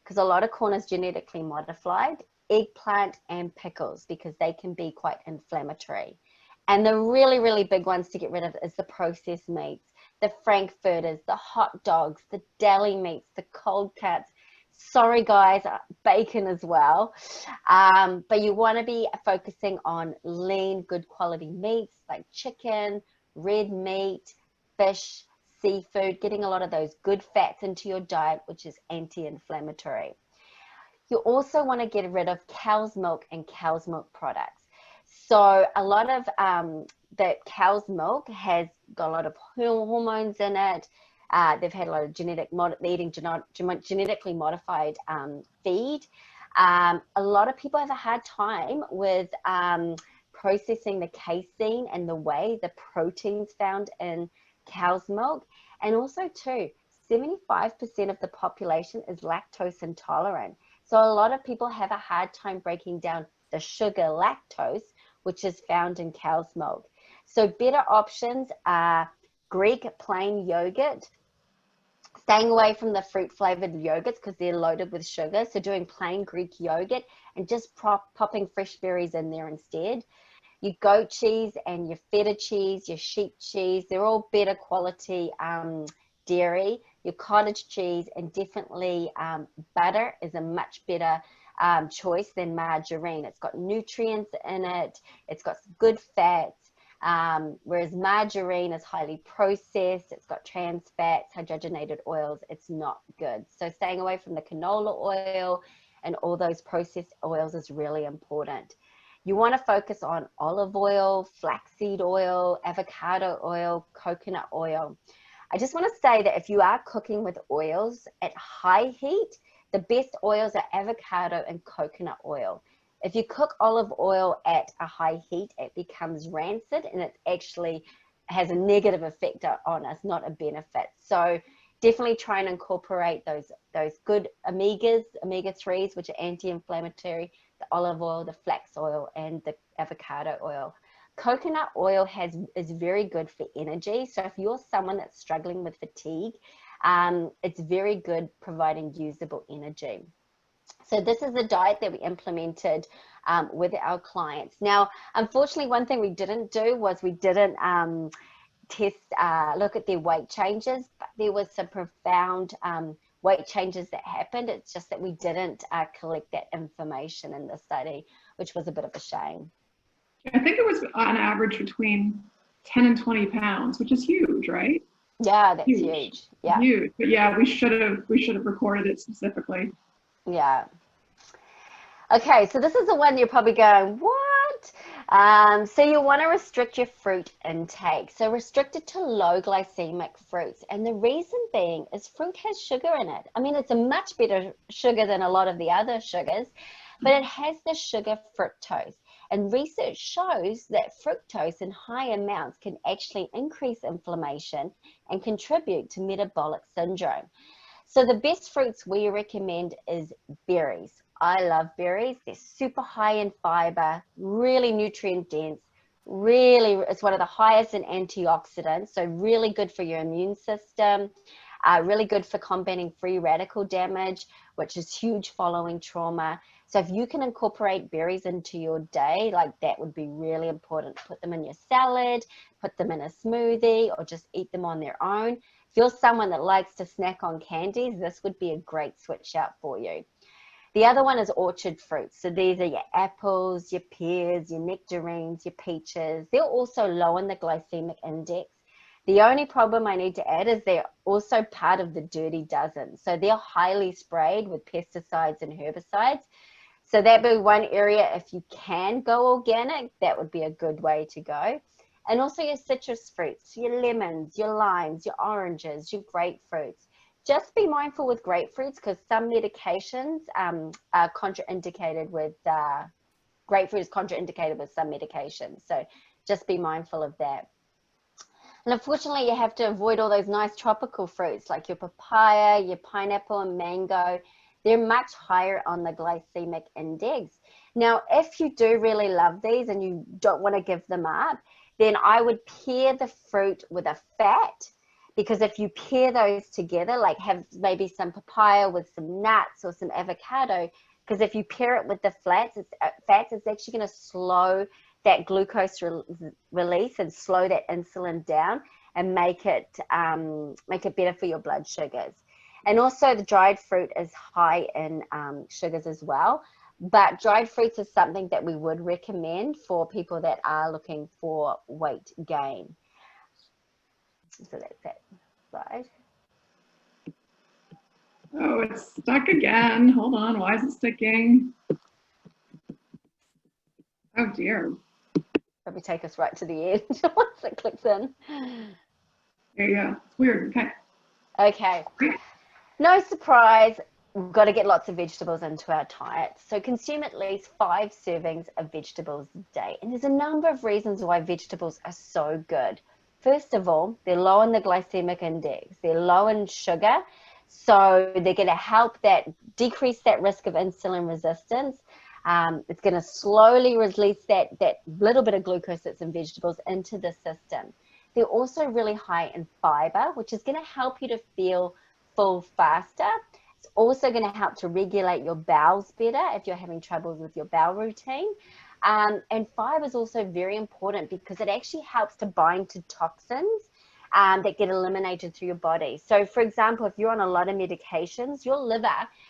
because a lot of corn is genetically modified, eggplant and pickles, because they can be quite inflammatory. And the really, really big ones to get rid of is the processed meats, the frankfurters, the hot dogs, the deli meats, the cold cuts. Sorry guys, bacon as well. But you want to be focusing on lean, good quality meats like chicken, red meat, fish, seafood, getting a lot of those good fats into your diet, which is anti-inflammatory. You also want to get rid of cow's milk and cow's milk products. So a lot of the cow's milk has got a lot of hormones in it. They've had a lot of genetically modified feed. A lot of people have a hard time with processing the casein and the whey, the proteins found in cow's milk. And also too, 75% of the population is lactose intolerant. So a lot of people have a hard time breaking down the sugar lactose, which is found in cow's milk. So better options are Greek plain yogurt, staying away from the fruit flavored yogurts because they're loaded with sugar. So doing plain Greek yogurt and just popping fresh berries in there instead. Your goat cheese and your feta cheese, your sheep cheese, they're all better quality dairy. Your cottage cheese, and definitely butter is a much better choice than margarine. It's got nutrients in it. It's got good fats. Whereas margarine is highly processed. It's got trans fats, hydrogenated oils. It's not good. So staying away from the canola oil and all those processed oils is really important. You want to focus on olive oil, flaxseed oil, avocado oil, coconut oil. I just want to say that if you are cooking with oils at high heat, the best oils are avocado and coconut oil. If you cook olive oil at a high heat, it becomes rancid and it actually has a negative effect on us, not a benefit. So definitely try and incorporate those good omega-3s, which are anti-inflammatory, the olive oil, the flax oil, and the avocado oil. Coconut oil is very good for energy. So if you're someone that's struggling with fatigue, it's very good providing usable energy. So this is the diet that we implemented with our clients. Now, unfortunately, one thing we didn't do was we didn't look at their weight changes, but there was some profound weight changes that happened. It's just that we didn't collect that information in the study, which was a bit of a shame. I think it was on average between 10 and 20 pounds, which is huge, right? Yeah, that's huge. Yeah. Huge. But yeah, we should have recorded it specifically. Yeah. Okay, so this is the one you're probably going, what? So you want to restrict your fruit intake. So restrict it to low glycemic fruits. And the reason being is fruit has sugar in it. I mean, it's a much better sugar than a lot of the other sugars, but it has the sugar fructose. And research shows that fructose in high amounts can actually increase inflammation and contribute to metabolic syndrome. So the best fruits we recommend is berries. I love berries. They're super high in fiber, really nutrient dense, it's one of the highest in antioxidants, so really good for your immune system, really good for combating free radical damage, which is huge following trauma. So if you can incorporate berries into your day, like that would be really important. Put them in your salad, put them in a smoothie, or just eat them on their own. If you're someone that likes to snack on candies, this would be a great switch out for you. The other one is orchard fruits. So these are your apples, your pears, your nectarines, your peaches. They're also low in the glycemic index. The only problem I need to add is they're also part of the dirty dozen. So they're highly sprayed with pesticides and herbicides. So that'd be one area, if you can go organic, that would be a good way to go. And also your citrus fruits, your lemons, your limes, your oranges, your grapefruits. Just be mindful with grapefruits because some medications are contraindicated with, grapefruit is contraindicated with some medications. So just be mindful of that. And unfortunately, you have to avoid all those nice tropical fruits like your papaya, your pineapple and mango. They're much higher on the glycemic index. Now, if you do really love these and you don't want to give them up, then I would pair the fruit with a fat, because if you pair those together, like have maybe some papaya with some nuts or some avocado, because if you pair it with the fats, it's actually going to slow that glucose release and slow that insulin down and make it better for your blood sugars. And also the dried fruit is high in sugars as well. But dried fruits is something that we would recommend for people that are looking for weight gain. So that's that slide. Oh, it's stuck again. Hold on. Why is it sticking? Oh, dear. Probably take us right to the end once it clicks in. There you go. It's weird. Okay. Okay. No surprise, we've got to get lots of vegetables into our diet. So consume at least 5 servings of vegetables a day. And there's a number of reasons why vegetables are so good. First of all, they're low in the glycemic index. They're low in sugar. So they're going to help that decrease that risk of insulin resistance. It's going to slowly release that little bit of glucose that's in vegetables into the system. They're also really high in fiber, which is going to help you to feel full faster. It's also going to help to regulate your bowels better if you're having troubles with your bowel routine. And fiber is also very important because it actually helps to bind to toxins that get eliminated through your body. So for example, if you're on a lot of medications, your liver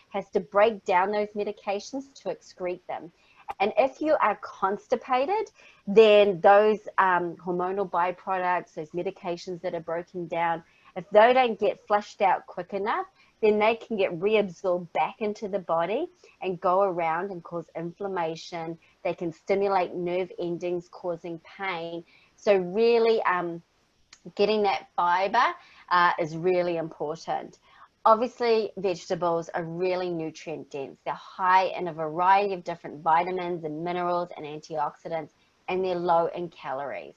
has to break down those medications to excrete them. And if you are constipated, then those hormonal byproducts, those medications that are broken down, if they don't get flushed out quick enough, then they can get reabsorbed back into the body and go around and cause inflammation. They can stimulate nerve endings, causing pain. So really getting that fiber is really important. Obviously, vegetables are really nutrient dense. They're high in a variety of different vitamins and minerals and antioxidants, and they're low in calories.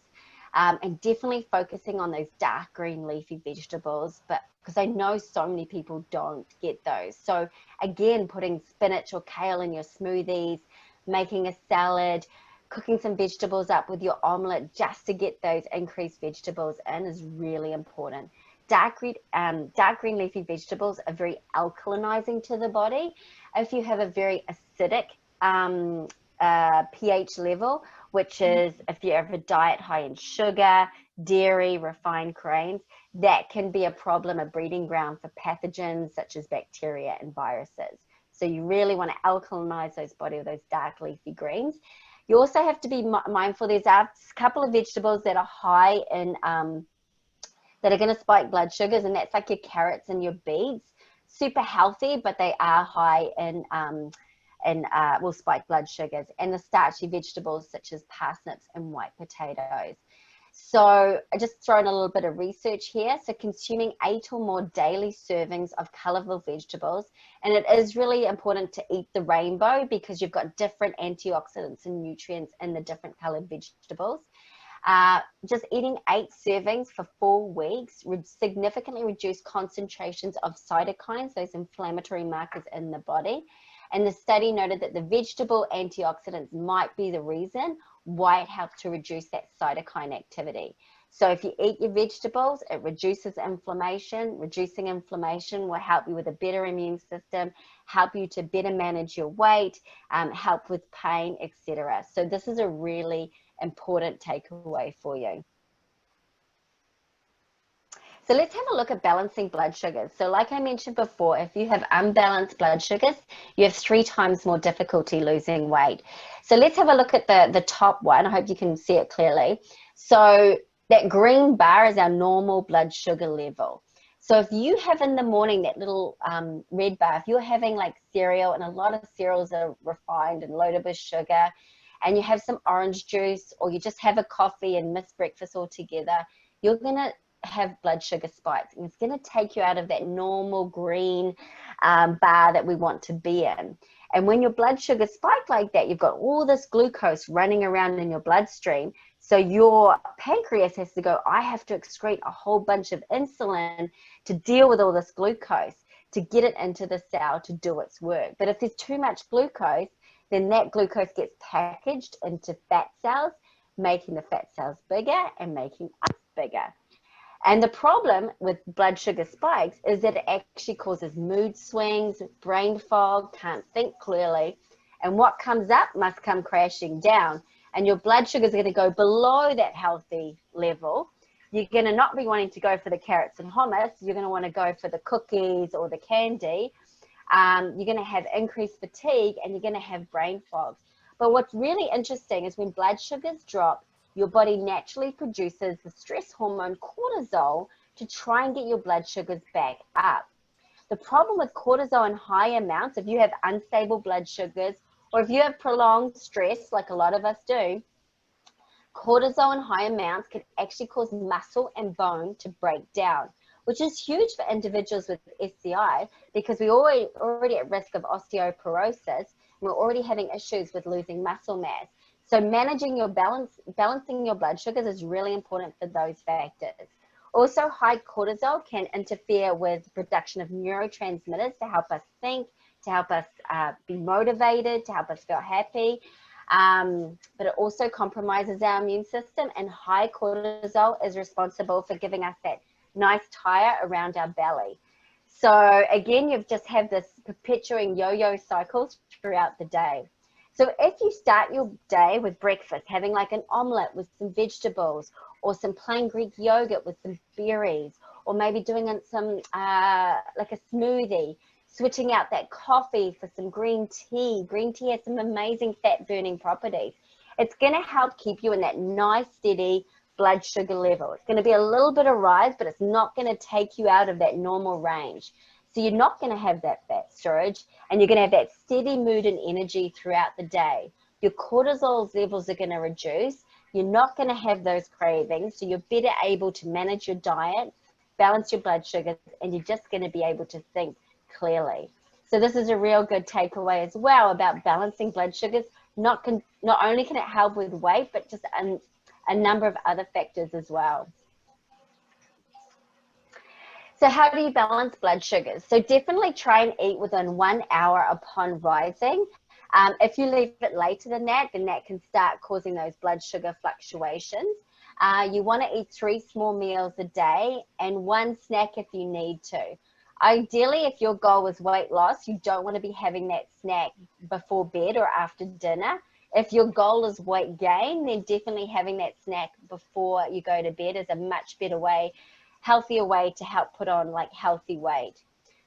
And definitely focusing on those dark green leafy vegetables, but because I know so many people don't get those. So again, putting spinach or kale in your smoothies, making a salad, cooking some vegetables up with your omelette just to get those increased vegetables in is really important. Dark green leafy vegetables are very alkalinizing to the body. If you have a very acidic pH level, which is if you have a diet high in sugar, dairy, refined grains, that can be a problem, a breeding ground for pathogens such as bacteria and viruses. So you really want to alkalinize those body with those dark leafy greens. You also have to be mindful, there's a couple of vegetables that are high in that are going to spike blood sugars, and that's like your carrots and your beets. Super healthy, but they are high in will spike blood sugars, and the starchy vegetables such as parsnips and white potatoes. So I just thrown a little bit of research here. So consuming 8 or more daily servings of colorful vegetables, and it is really important to eat the rainbow because you've got different antioxidants and nutrients in the different colored vegetables. Just eating 8 servings for 4 weeks would significantly reduce concentrations of cytokines, those inflammatory markers in the body. And the study noted that the vegetable antioxidants might be the reason why it helps to reduce that cytokine activity. So if you eat your vegetables, it reduces inflammation. Reducing inflammation will help you with a better immune system, help you to better manage your weight, help with pain, etc. So this is a really important takeaway for you. So let's have a look at balancing blood sugars. So like I mentioned before, if you have unbalanced blood sugars, you have 3 times more difficulty losing weight. So let's have a look at the top one. I hope you can see it clearly. So that green bar is our normal blood sugar level. So if you have in the morning that little red bar, if you're having like cereal, and a lot of cereals are refined and loaded with sugar, and you have some orange juice, or you just have a coffee and miss breakfast altogether, you're going to have blood sugar spikes, and it's going to take you out of that normal green bar that we want to be in. And when your blood sugar spike like that, you've got all this glucose running around in your bloodstream. So your pancreas has to go, I have to excrete a whole bunch of insulin to deal with all this glucose, to get it into the cell to do its work. But if there's too much glucose, then that glucose gets packaged into fat cells, making the fat cells bigger and making us bigger. And the problem with blood sugar spikes is that it actually causes mood swings, brain fog, can't think clearly. And what comes up must come crashing down. And your blood sugar is going to go below that healthy level. You're going to not be wanting to go for the carrots and hummus. You're going to want to go for the cookies or the candy. You're going to have increased fatigue and you're going to have brain fog. But what's really interesting is when blood sugars drop, your body naturally produces the stress hormone cortisol to try and get your blood sugars back up. The problem with cortisol in high amounts, if you have unstable blood sugars or if you have prolonged stress, like a lot of us do, cortisol in high amounts can actually cause muscle and bone to break down, which is huge for individuals with SCI because we're already at risk of osteoporosis and we're already having issues with losing muscle mass. So managing your balancing your blood sugars is really important for those factors. Also, high cortisol can interfere with production of neurotransmitters to help us think, to help us be motivated, to help us feel happy. But it also compromises our immune system, and high cortisol is responsible for giving us that nice tire around our belly. So again, you've just have this perpetuating yo-yo cycles throughout the day. So if you start your day with breakfast, having like an omelette with some vegetables or some plain Greek yogurt with some berries, or maybe doing some like a smoothie, switching out that coffee for some green tea. Green tea has some amazing fat burning properties. It's going to help keep you in that nice steady blood sugar level. It's going to be a little bit of rise, but it's not going to take you out of that normal range. So you're not going to have that fat storage, and you're going to have that steady mood and energy throughout the day. Your cortisol levels are going to reduce. You're not going to have those cravings, so you're better able to manage your diet, balance your blood sugars, and you're just going to be able to think clearly. So this is a real good takeaway as well about balancing blood sugars. Not only can it help with weight, but just a number of other factors as well. So how do you balance blood sugars? So definitely try and eat within 1 hour upon rising. If you leave it later than that, then that can start causing those blood sugar fluctuations. You want to eat 3 small meals a day and 1 snack if you need to. Ideally, if your goal is weight loss, you don't want to be having that snack before bed or after dinner. If your goal is weight gain, then definitely having that snack before you go to bed is a much better way, healthier way to help put on like healthy weight.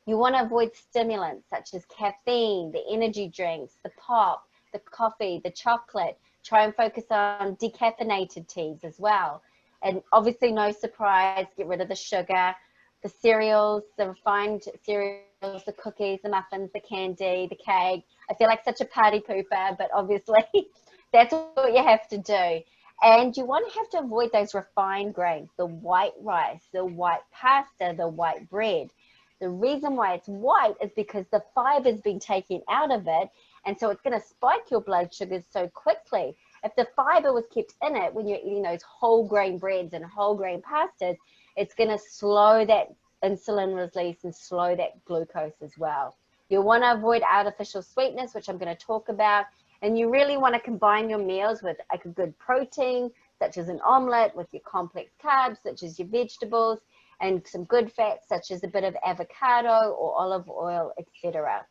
You want to avoid stimulants such as caffeine, the energy drinks, the pop, the coffee, the chocolate. Try and focus on decaffeinated teas as well. And obviously, no surprise, get rid of the sugar, the cereals, the refined cereals, the cookies, the muffins, the candy, the cake. I feel like such a party pooper, but obviously that's what you have to do. And you want to have to avoid those refined grains, the white rice, the white pasta, the white bread. The reason why it's white is because the fiber has been taken out of it, and so it's going to spike your blood sugars so quickly. If the fiber was kept in it when you're eating those whole grain breads and whole grain pastas, it's going to slow that insulin release and slow that glucose as well. You want to avoid artificial sweetness, which I'm going to talk about. And you really want to combine your meals with like a good protein, such as an omelette, with your complex carbs, such as your vegetables, and some good fats, such as a bit of avocado or olive oil, etc.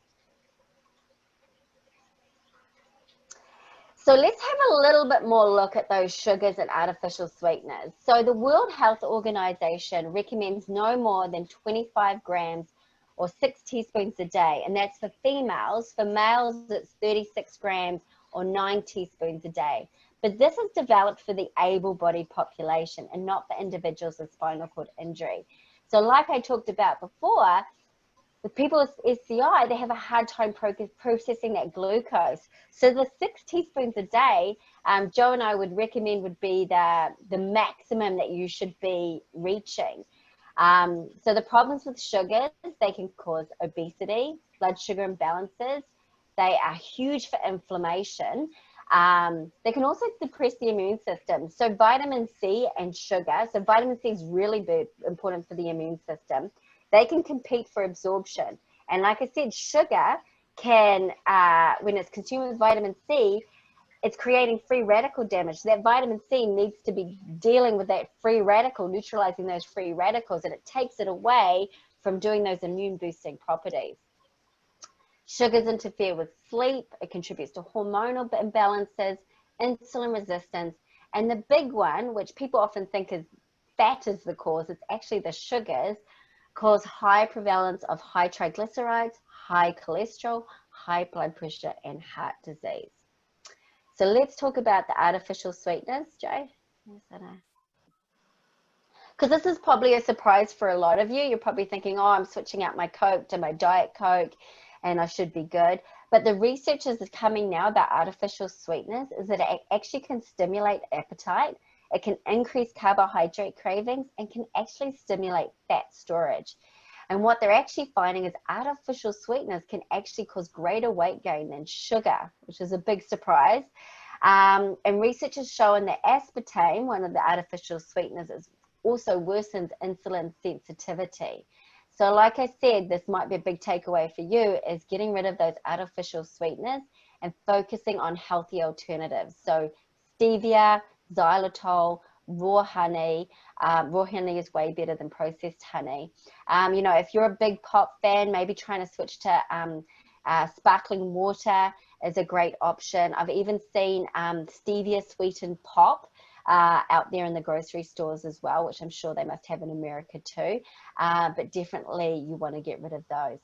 So let's have a little bit more look at those sugars and artificial sweeteners. So the World Health Organization recommends no more than 25 grams or 6 teaspoons a day, and that's for females. For males, it's 36 grams or 9 teaspoons a day. But this is developed for the able-bodied population and not for individuals with spinal cord injury. So like I talked about before, with people with SCI, they have a hard time processing that glucose. So the 6 teaspoons a day, Joe and I would recommend would be the maximum that you should be reaching. So the problems with sugars, they can cause obesity, blood sugar imbalances. They are huge for inflammation. They can also suppress the immune system. So vitamin C and sugar, so vitamin C is really important for the immune system. They can compete for absorption. And like I said, sugar can, when it's consumed with vitamin C, it's creating free radical damage. That vitamin C needs to be dealing with that free radical, neutralizing those free radicals, and it takes it away from doing those immune boosting properties. Sugars interfere with sleep. It contributes to hormonal imbalances, insulin resistance, and the big one, which people often think is fat is the cause, it's actually the sugars, cause high prevalence of high triglycerides, high cholesterol, high blood pressure, and heart disease. So let's talk about the artificial sweeteners, Jay. Because this is probably a surprise for a lot of you. You're probably thinking, oh, I'm switching out my Coke to my Diet Coke and I should be good. But the research is coming now about artificial sweeteners is that it actually can stimulate appetite. It can increase carbohydrate cravings and can actually stimulate fat storage. And what they're actually finding is artificial sweeteners can actually cause greater weight gain than sugar, which is a big surprise. And research has shown that aspartame, one of the artificial sweeteners, also worsens insulin sensitivity. So like I said, this might be a big takeaway for you, is getting rid of those artificial sweeteners and focusing on healthy alternatives. So stevia, xylitol, raw honey. Raw honey is way better than processed honey. You know, if you're a big pop fan, maybe trying to switch to sparkling water is a great option. I've even seen stevia sweetened pop out there in the grocery stores as well, which I'm sure they must have in America too. But definitely you want to get rid of those.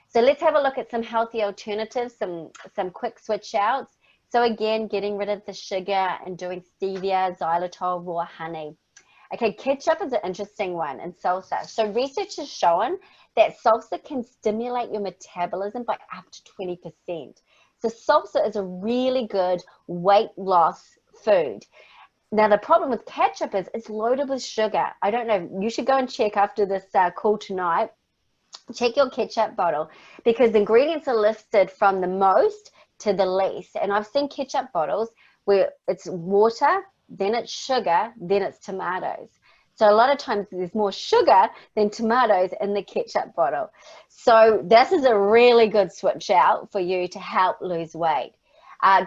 So let's have a look at some healthy alternatives, some quick switch outs. So again, getting rid of the sugar and doing stevia, xylitol, raw honey. Okay, ketchup is an interesting one, and salsa. So research has shown that salsa can stimulate your metabolism by up to 20%. So salsa is a really good weight loss food. Now, the problem with ketchup is it's loaded with sugar. I don't know, you should go and check after this call tonight. Check your ketchup bottle because the ingredients are listed from the most to the least. And I've seen ketchup bottles where it's water, then it's sugar, then it's tomatoes. So a lot of times there's more sugar than tomatoes in the ketchup bottle. So this is a really good switch out for you to help lose weight.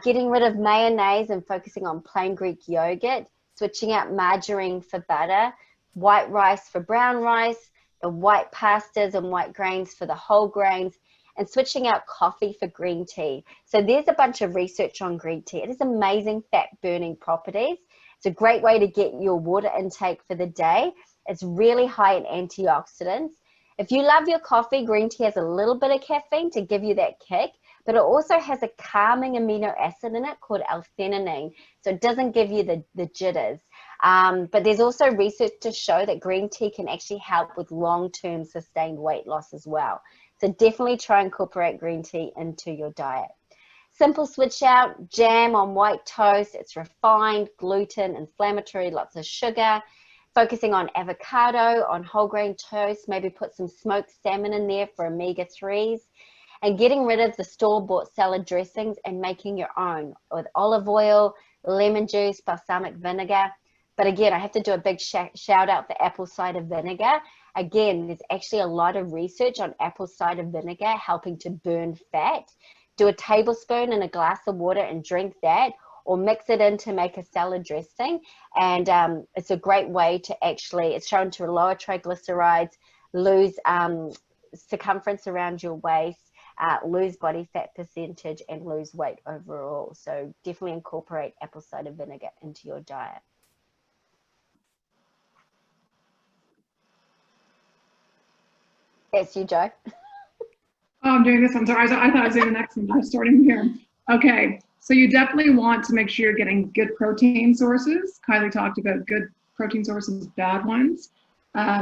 Getting rid of mayonnaise and focusing on plain Greek yogurt, switching out margarine for butter, white rice for brown rice, the white pastas and white grains for the whole grains, and switching out coffee for green tea. So there's a bunch of research on green tea. It has amazing fat burning properties. It's a great way to get your water intake for the day. It's really high in antioxidants. If you love your coffee, green tea has a little bit of caffeine to give you that kick, but it also has a calming amino acid in it called L-theanine. So it doesn't give you the jitters. But there's also research to show that green tea can actually help with long-term sustained weight loss as well. So definitely try and incorporate green tea into your diet. Simple switch out, jam on white toast. It's refined, gluten, inflammatory, lots of sugar. Focusing on avocado, on whole grain toast, maybe put some smoked salmon in there for omega-3s. And getting rid of the store-bought salad dressings and making your own with olive oil, lemon juice, balsamic vinegar. But again, I have to do a big shout out for apple cider vinegar. Again, there's actually a lot of research on apple cider vinegar helping to burn fat. Do a tablespoon in a glass of water and drink that, or mix it in to make a salad dressing. And it's a great way to actually, it's shown to lower triglycerides, lose circumference around your waist, lose body fat percentage, and lose weight overall. So definitely incorporate apple cider vinegar into your diet. Yes, you, Joe. Oh, I'm doing this. I'm sorry. I thought I was doing the next one. I was starting here. Okay. So you definitely want to make sure you're getting good protein sources. Kylie talked about good protein sources, bad ones.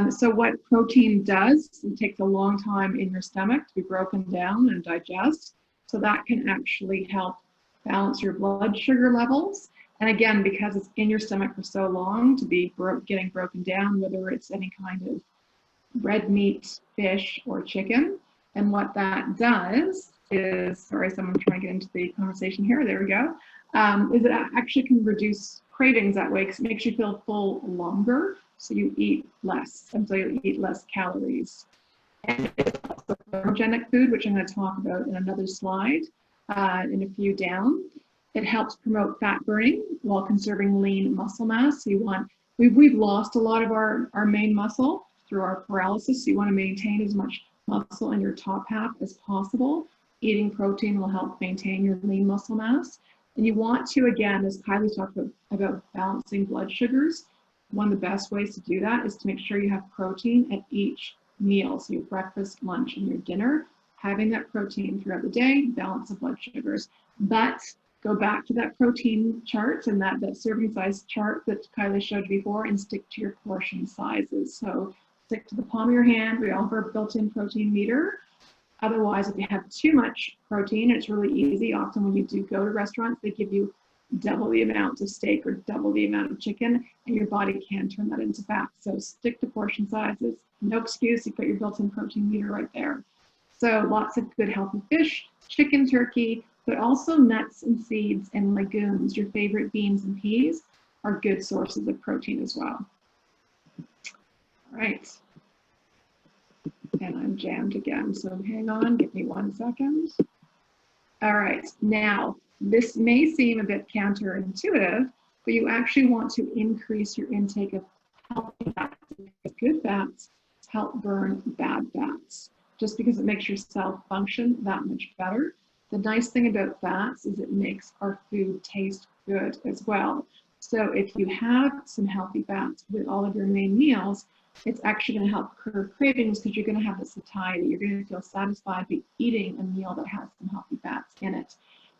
So what protein does, it takes a long time in your stomach to be broken down and digest. So that can actually help balance your blood sugar levels. And again, because it's in your stomach for so long to be getting broken down, whether it's any kind of red meat, fish, or chicken. And what that does is, sorry, someone's trying to get into the conversation here. There we go. Is it actually can reduce cravings that way because it makes you feel full longer. So you eat less, and so you eat less calories. And it's also a thermogenic food, which I'm going to talk about in another slide in a few down. It helps promote fat burning while conserving lean muscle mass. So we've lost a lot of our main muscle through our paralysis. So you want to maintain as much muscle in your top half as possible. Eating protein will help maintain your lean muscle mass. And you want to, again, as Kylie talked about balancing blood sugars, one of the best ways to do that is to make sure you have protein at each meal. So your breakfast, lunch, and your dinner, having that protein throughout the day, balance the blood sugars. But go back to that protein chart and that serving size chart that Kylie showed you before, and stick to your portion sizes. So stick to the palm of your hand. We all have our built-in protein meter. Otherwise, if you have too much protein, it's really easy. Often when you do go to restaurants, they give you double the amount of steak or double the amount of chicken, and your body can turn that into fat. So stick to portion sizes. No excuse, you've got your built-in protein meter right there. So lots of good healthy fish, chicken, turkey, but also nuts and seeds and legumes. Your favorite beans and peas are good sources of protein as well. All right. And I'm jammed again, so hang on, give me 1 second. All right, now this may seem a bit counterintuitive, but you actually want to increase your intake of healthy fats. Good fats help burn bad fats, just because it makes your cell function that much better. The nice thing about fats is it makes our food taste good as well. So if you have some healthy fats with all of your main meals, it's actually going to help curb cravings because you're going to have the satiety. You're going to feel satisfied by eating a meal that has some healthy fats in it.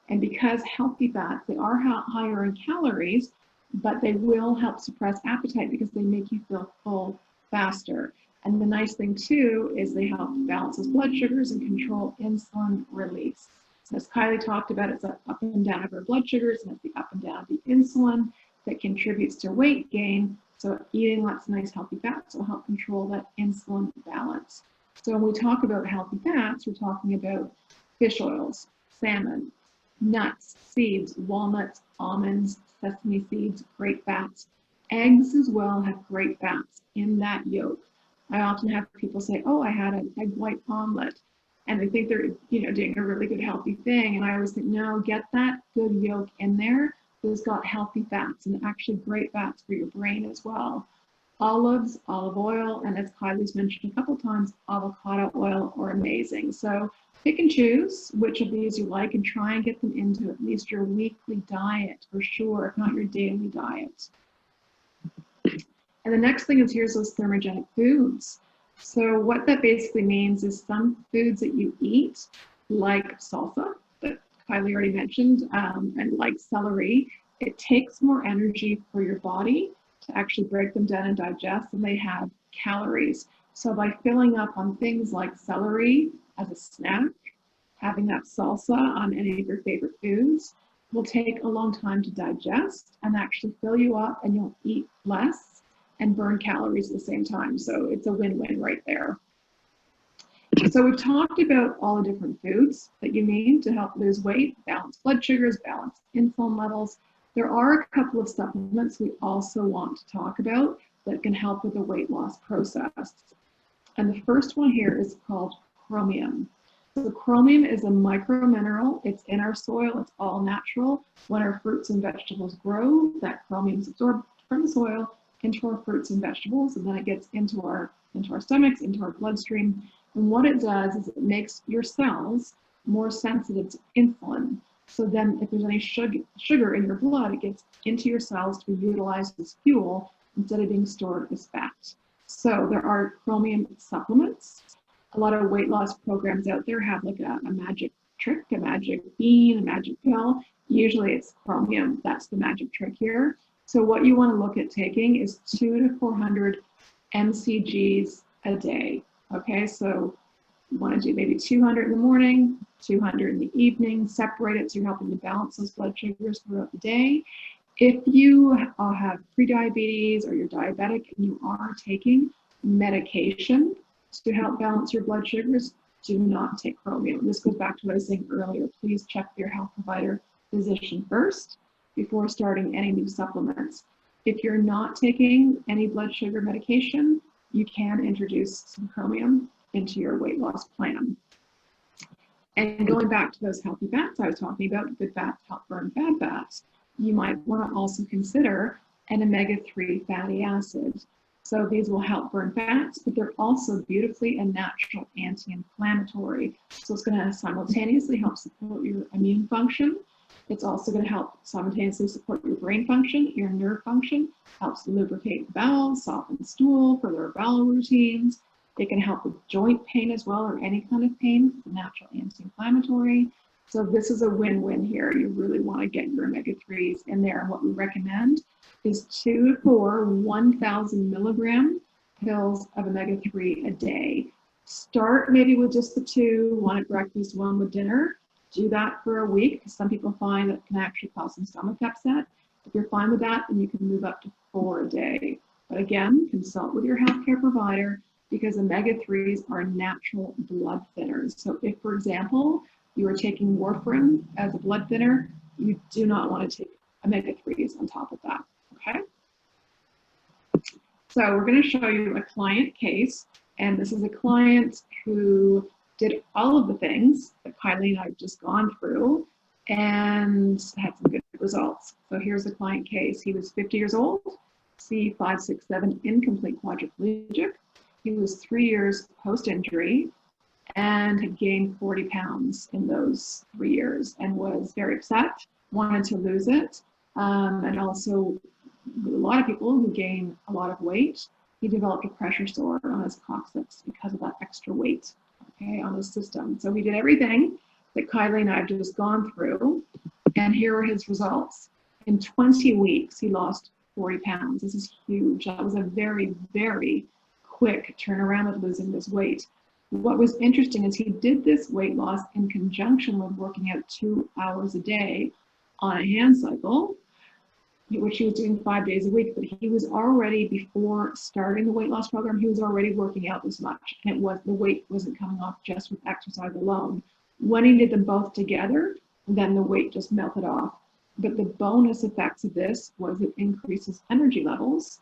And because healthy fats, they are higher in calories, but they will help suppress appetite because they make you feel full faster. And the nice thing too is they help balance those blood sugars and control insulin release. As Kylie talked about, it's up and down of our blood sugars, and it's the up and down of the insulin that contributes to weight gain. So eating lots of nice healthy fats will help control that insulin balance. So when we talk about healthy fats, we're talking about fish oils, salmon, nuts, seeds, walnuts, almonds, sesame seeds, great fats. Eggs as well have great fats in that yolk. I often have people say, oh, I had an egg white omelet. And they think they're, doing a really good healthy thing. And I always think, no, get that good yolk in there. It's got healthy fats and actually great fats for your brain as well. Olives, olive oil, and as Kylie's mentioned a couple times, avocado oil are amazing. So pick and choose which of these you like and try and get them into at least your weekly diet for sure, if not your daily diet. And the next thing is here's those thermogenic foods. So what that basically means is some foods that you eat, like salsa, that Kylie already mentioned, and like celery, it takes more energy for your body to actually break them down and digest than they have calories. So by filling up on things like celery as a snack, having that salsa on any of your favorite foods will take a long time to digest and actually fill you up, and you'll eat less and burn calories at the same time. So it's a win-win right there. So we've talked about all the different foods that you need to help lose weight, balance blood sugars, balance insulin levels. There are a couple of supplements we also want to talk about that can help with the weight loss process. And the first one here is called chromium. So chromium is a micromineral. It's in our soil. It's all natural. When our fruits and vegetables grow, that chromium is absorbed from the soil into our fruits and vegetables, and then it gets into our stomachs, into our bloodstream. And what it does is it makes your cells more sensitive to insulin. So then if there's any sugar in your blood, it gets into your cells to be utilized as fuel instead of being stored as fat. So there are chromium supplements. A lot of weight loss programs out there have like a magic trick, a magic bean, a magic pill. Usually it's chromium. That's the magic trick here. So what you want to look at taking is 200 to 400 mcgs a day. Okay, so you want to do maybe 200 in the morning, 200 in the evening, separate it so you're helping to balance those blood sugars throughout the day. If you have prediabetes or you're diabetic and you are taking medication to help balance your blood sugars, do not take chromium. This goes back to what I was saying earlier. Please check with your health provider physician first before starting any new supplements. If you're not taking any blood sugar medication, you can introduce some chromium into your weight loss plan. And going back to those healthy fats I was talking about, good fats help burn bad fats, you might want to also consider an omega-3 fatty acid. So these will help burn fats, but they're also beautifully a natural anti-inflammatory. So it's going to simultaneously help support your immune function. It's also going to help simultaneously support your brain function, your nerve function, helps lubricate the bowels, soften stool for their bowel routines. It can help with joint pain as well, or any kind of pain. It's a natural anti-inflammatory. So this is a win-win here. You really want to get your omega-3s in there. And what we recommend is 2 to 4 1,000 milligram pills of omega-3 a day. Start maybe with just the 2, one at breakfast, one with dinner. Do that for a week, because some people find that can actually cause some stomach upset. If you're fine with that, then you can move up to 4 a day. But again, consult with your healthcare provider, because omega-3s are natural blood thinners. So if, for example, you are taking warfarin as a blood thinner, you do not want to take omega-3s on top of that, okay? So we're going to show you a client case, and this is a client who did all of the things that Kylie and I have just gone through and had some good results. So here's the client case. He was 50 years old, C567 incomplete quadriplegic. He was 3 years post-injury and had gained 40 pounds in those 3 years and was very upset, wanted to lose it. And also, a lot of people who gain a lot of weight, he developed a pressure sore on his coccyx because of that extra weight, okay, on his system. So he did everything that Kylie and I have just gone through, and here are his results. In 20 weeks, he lost 40 pounds. This is huge. That was a very, very quick turnaround of losing this weight. What was interesting is he did this weight loss in conjunction with working out 2 hours a day on a hand cycle, which he was doing 5 days a week. But he was already, before starting the weight loss program, he was already working out this much, and the weight wasn't coming off just with exercise alone. When he did them both together, then the weight just melted off. But the bonus effects of this was it increases energy levels,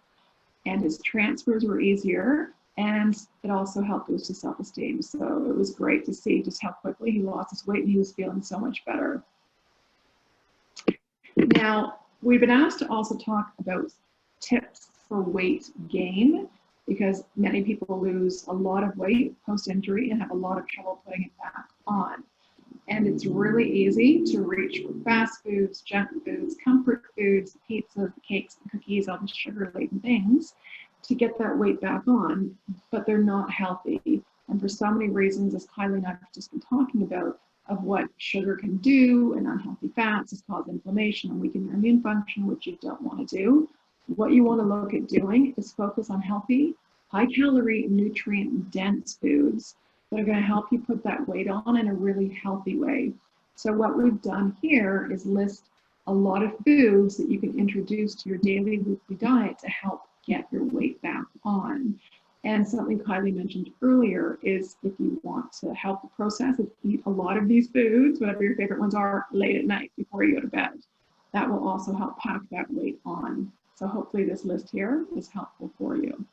and his transfers were easier, and it also helped boost his self-esteem. So it was great to see just how quickly he lost his weight, and he was feeling so much better. Now, we've been asked to also talk about tips for weight gain, because many people lose a lot of weight post-injury and have a lot of trouble putting it back on. And it's really easy to reach for fast foods, junk foods, comfort foods, pizzas, cakes, cookies, all the sugar-laden things to get that weight back on, but they're not healthy. And for so many reasons, as Kylie and I have just been talking about, of what sugar can do, and unhealthy fats has caused inflammation and weaken your immune function, which you don't want to do. What you want to look at doing is focus on healthy, high-calorie, nutrient-dense foods that are going to help you put that weight on in a really healthy way. So what we've done here is list a lot of foods that you can introduce to your daily, weekly diet to help get your weight back on. And something Kylie mentioned earlier is, if you want to help the process, eat a lot of these foods, whatever your favorite ones are, late at night before you go to bed. That will also help pack that weight on. So hopefully this list here is helpful for you.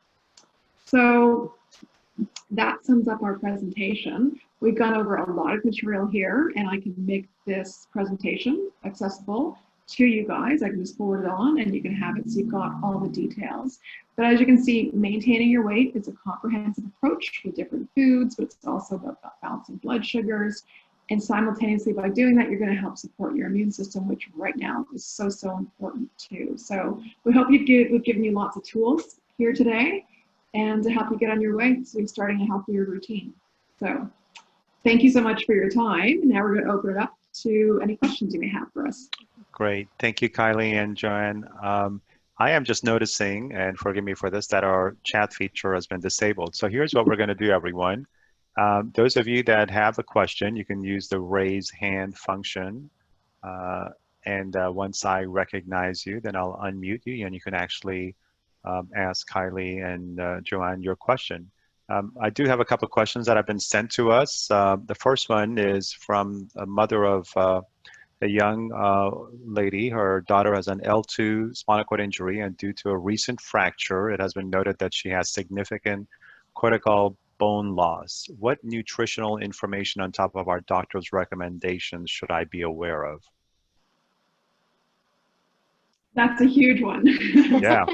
So that sums up our presentation. We've gone over a lot of material here, and I can make this presentation accessible to you guys. I can just forward it on and you can have it so you've got all the details. But as you can see, maintaining your weight is a comprehensive approach with different foods, but it's also about balancing blood sugars. And simultaneously, by doing that, you're going to help support your immune system, which right now is so, so important too. So we hope we've given you lots of tools here today, and to help you get on your way to starting a healthier routine. So thank you so much for your time. Now we're going to open it up to any questions you may have for us. Great. Thank you, Kylie and Joanne. I am just noticing, and forgive me for this, that our chat feature has been disabled. So here's what we're going to do, everyone. Those of you that have a question, you can use the raise hand function. Once I recognize you, then I'll unmute you and you can actually ask Kylie and Joanne your question. I do have a couple of questions that have been sent to us. The first one is from a mother of a young lady. Her daughter has an L2 spinal cord injury, and due to a recent fracture, it has been noted that she has significant cortical bone loss, what nutritional information on top of our doctor's recommendations should I be aware of? That's a huge one. Yeah.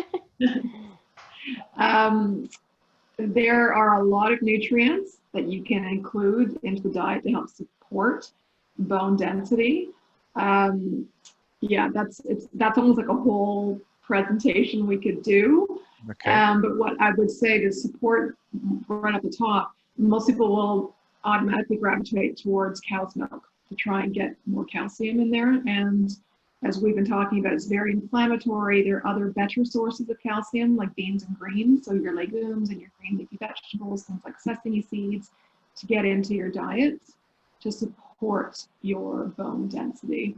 There are a lot of nutrients that you can include into the diet to help support bone density. Yeah, that's almost like a whole presentation we could do. Okay. But what I would say to support right at the top, most people will automatically gravitate towards cow's milk to try and get more calcium in there. And as we've been talking about, it's very inflammatory. There are other better sources of calcium, like beans and greens, so your legumes and your green leafy vegetables, things like sesame seeds, to get into your diet to support your bone density.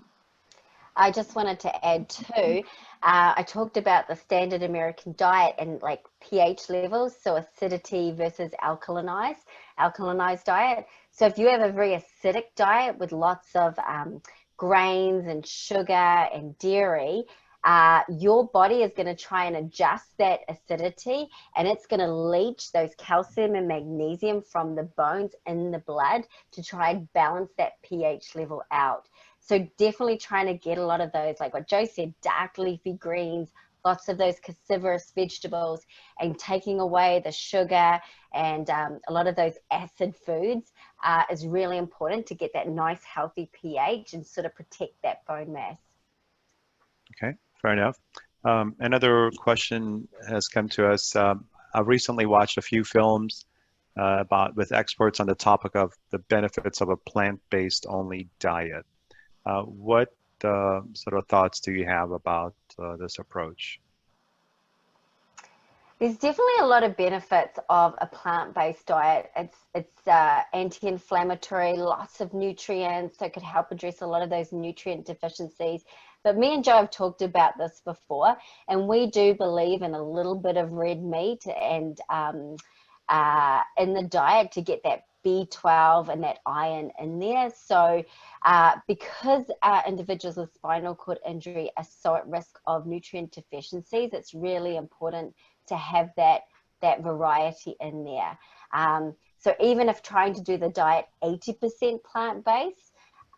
I just wanted to add too, I talked about the standard American diet and like pH levels, so acidity versus alkalinized diet. So if you have a very acidic diet with lots of grains and sugar and dairy, your body is going to try and adjust that acidity, and it's going to leach those calcium and magnesium from the bones in the blood to try and balance that pH level out. So definitely trying to get a lot of those, like what Joe said, dark leafy greens, lots of those cruciferous vegetables, and taking away the sugar and a lot of those acid foods is really important to get that nice healthy pH and sort of protect that bone mass. Okay, fair enough. Another question has come to us. I've recently watched a few films with experts on the topic of the benefits of a plant-based only diet. What sort of thoughts do you have about this approach? There's definitely a lot of benefits of a plant-based diet. It's anti-inflammatory, lots of nutrients, so it could help address a lot of those nutrient deficiencies. But me and Joe have talked about this before, and we do believe in a little bit of red meat and in the diet to get that B12 and that iron in there. So because individuals with spinal cord injury are so at risk of nutrient deficiencies, it's really important to have that variety in there. So even if trying to do the diet 80% plant-based,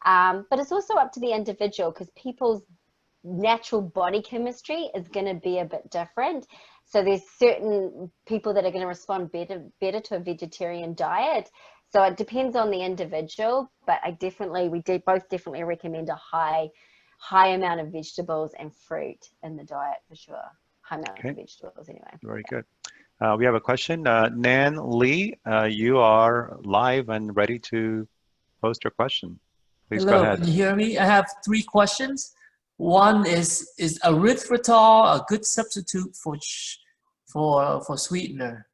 but it's also up to the individual, because people's natural body chemistry is going to be a bit different. So there's certain people that are going to respond better to a vegetarian diet. So it depends on the individual, but we both definitely recommend a high amount of vegetables and fruit in the diet for sure. High amount of vegetables anyway. Very good. We have a question. Nan Lee, you are live and ready to post your question. Please go ahead. Can you hear me? I have 3 questions. One is erythritol a good substitute for sweetener?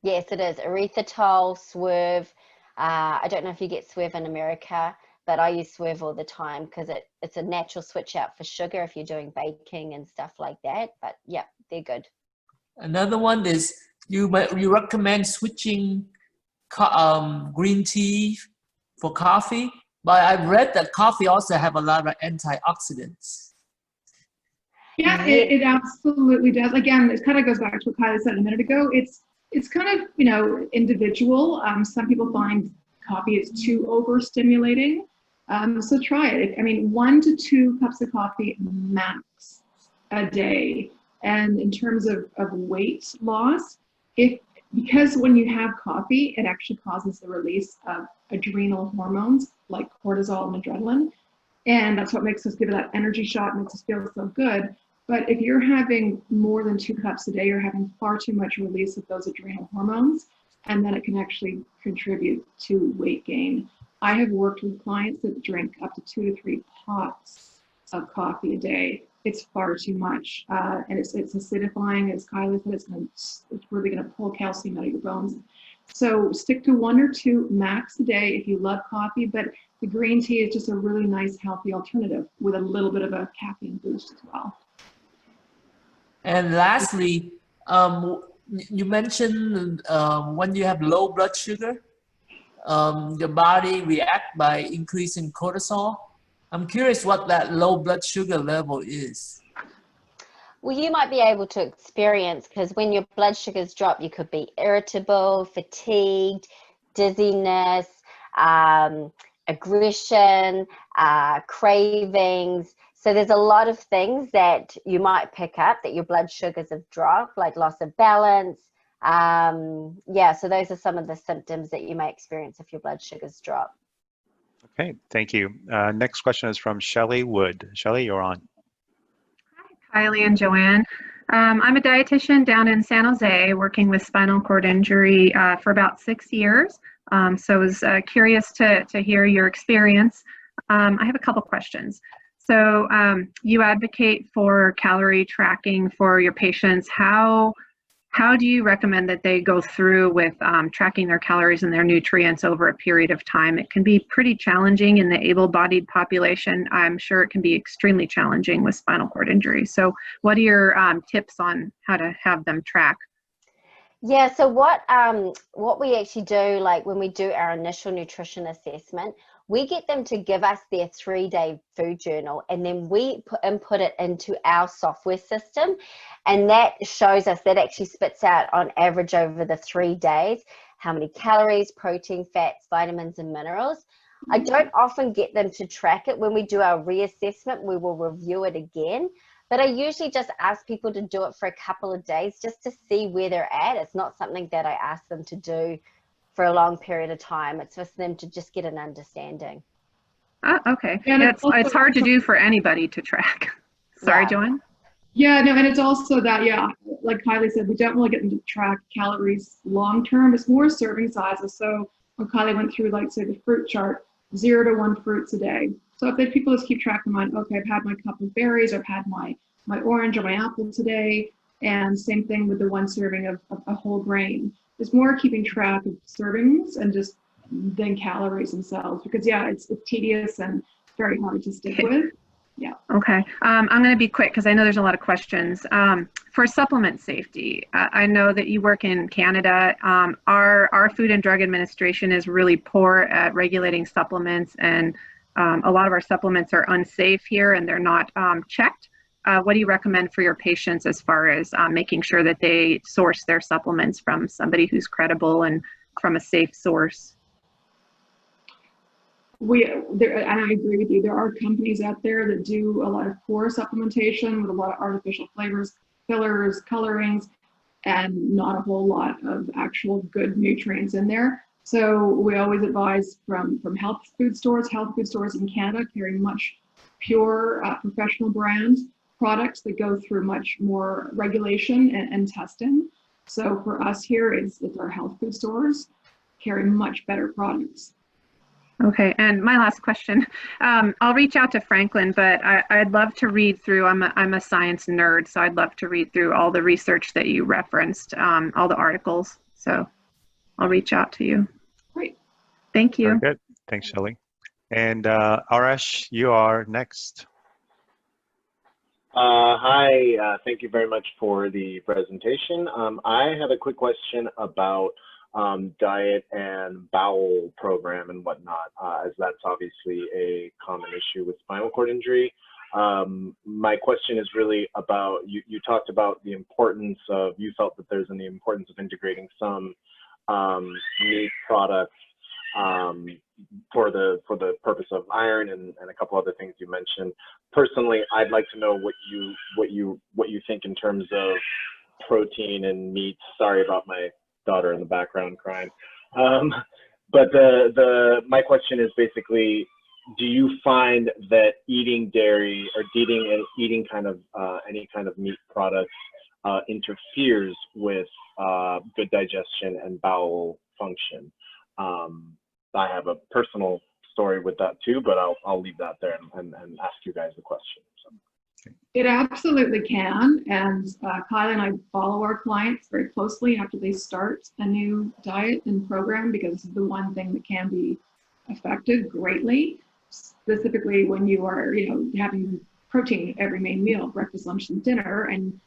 Yes, it is. Erythritol, Swerve. I don't know if you get Swerve in America, but I use Swerve all the time because it's a natural switch out for sugar if you're doing baking and stuff like that. But yeah, they're good. Another one is you recommend switching green tea for coffee, but I've read that coffee also have a lot of antioxidants. Yeah, it absolutely does. Again, it kind of goes back to what Kylie said a minute ago. It's kind of, individual. Some people find coffee is too overstimulating. So try it. 1 to 2 cups of coffee max a day. And in terms of weight loss, because when you have coffee, it actually causes the release of adrenal hormones like cortisol and adrenaline. And that's what makes us give it that energy shot, makes us feel so good. But if you're having more than 2 cups a day, you're having far too much release of those adrenal hormones, and then it can actually contribute to weight gain. I have worked with clients that drink up to 2 to 3 pots of coffee a day. It's far too much, and it's acidifying, as Kylie said. It's really going to pull calcium out of your bones. So stick to 1 or 2 max a day if you love coffee, but the green tea is just a really nice, healthy alternative with a little bit of a caffeine boost as well. And lastly, you mentioned when you have low blood sugar, your body reacts by increasing cortisol. I'm curious what that low blood sugar level is. Well, you might be able to experience, because when your blood sugars drop, you could be irritable, fatigued, dizziness, aggression, cravings. So there's a lot of things that you might pick up that your blood sugars have dropped, like loss of balance. Yeah, so those are some of the symptoms that you may experience if your blood sugars drop. Okay, thank you. Next question is from Shelley Wood. Shelley, you're on. Hi, Kylie and Joanne. I'm a dietitian down in San Jose working with spinal cord injury for about 6 years. So I was curious to hear your experience. I have a couple questions. So you advocate for calorie tracking for your patients. How do you recommend that they go through with tracking their calories and their nutrients over a period of time? It can be pretty challenging in the able-bodied population. I'm sure it can be extremely challenging with spinal cord injury. So what are your tips on how to have them track? Yeah, so what we actually do, like when we do our initial nutrition assessment, we get them to give us their 3-day food journal, and then we input it into our software system, and that shows us, that actually spits out on average over the 3 days how many calories, protein, fats, vitamins, and minerals. I don't often get them to track it. When we do our reassessment, we will review it again. But I usually just ask people to do it for a couple of days just to see where they're at. It's not something that I ask them to do for a long period of time. It's for them to just get an understanding. Okay. And Yeah, it's hard to do for anybody to track. Sorry, Yeah. Joanne? Yeah, no, and it's also that, yeah, like Kylie said, we don't really get them to track calories long term. It's more serving sizes. So when Kylie went through, like, say, the fruit chart, 0 to 1 fruits a day. So if people just keep track in mind, okay, I've had my cup of berries, I've had my orange or my apple today, and same thing with the 1 serving of a whole grain. It's more keeping track of servings and just than calories themselves, because yeah, it's tedious and very hard to stick with. Yeah. Okay. I'm going to be quick because I know there's a lot of questions. For supplement safety, I know that you work in Canada. Our Food and Drug Administration is really poor at regulating supplements, and a lot of our supplements are unsafe here and they're not checked. What do you recommend for your patients as far as making sure that they source their supplements from somebody who's credible and from a safe source? And I agree with you. There are companies out there that do a lot of poor supplementation with a lot of artificial flavors, fillers, colorings, and not a whole lot of actual good nutrients in there. So we always advise from health food stores. Health food stores in Canada carry much pure professional brand products that go through much more regulation and testing. So for us here, it's our health food stores carry much better products. Okay, and my last question, I'll reach out to Franklin, but I'd love to read through, I'm a science nerd, so I'd love to read through all the research that you referenced, all the articles, so I'll reach out to you. Great. Thank you. Very good. Thanks, Shelley. And Arash, you are next. Hi, thank you very much for the presentation. I have a quick question about diet and bowel program and whatnot, as that's obviously a common issue with spinal cord injury. My question is really about, you talked about the importance of, you felt that there's the importance of integrating some meat products for the purpose of iron and a couple other things you mentioned. Personally, I'd like to know what you think in terms of protein and meat. Sorry about my daughter in the background crying. But my question is basically, do you find that eating dairy or eating kind of any kind of meat products interferes with good digestion and bowel function? I have a personal story with that too, but I'll leave that there and ask you guys the question. So. It absolutely can, and Kylie and I follow our clients very closely after they start a new diet and program, because this is the one thing that can be affected greatly, specifically when you are, having protein every main meal, breakfast, lunch, and dinner, and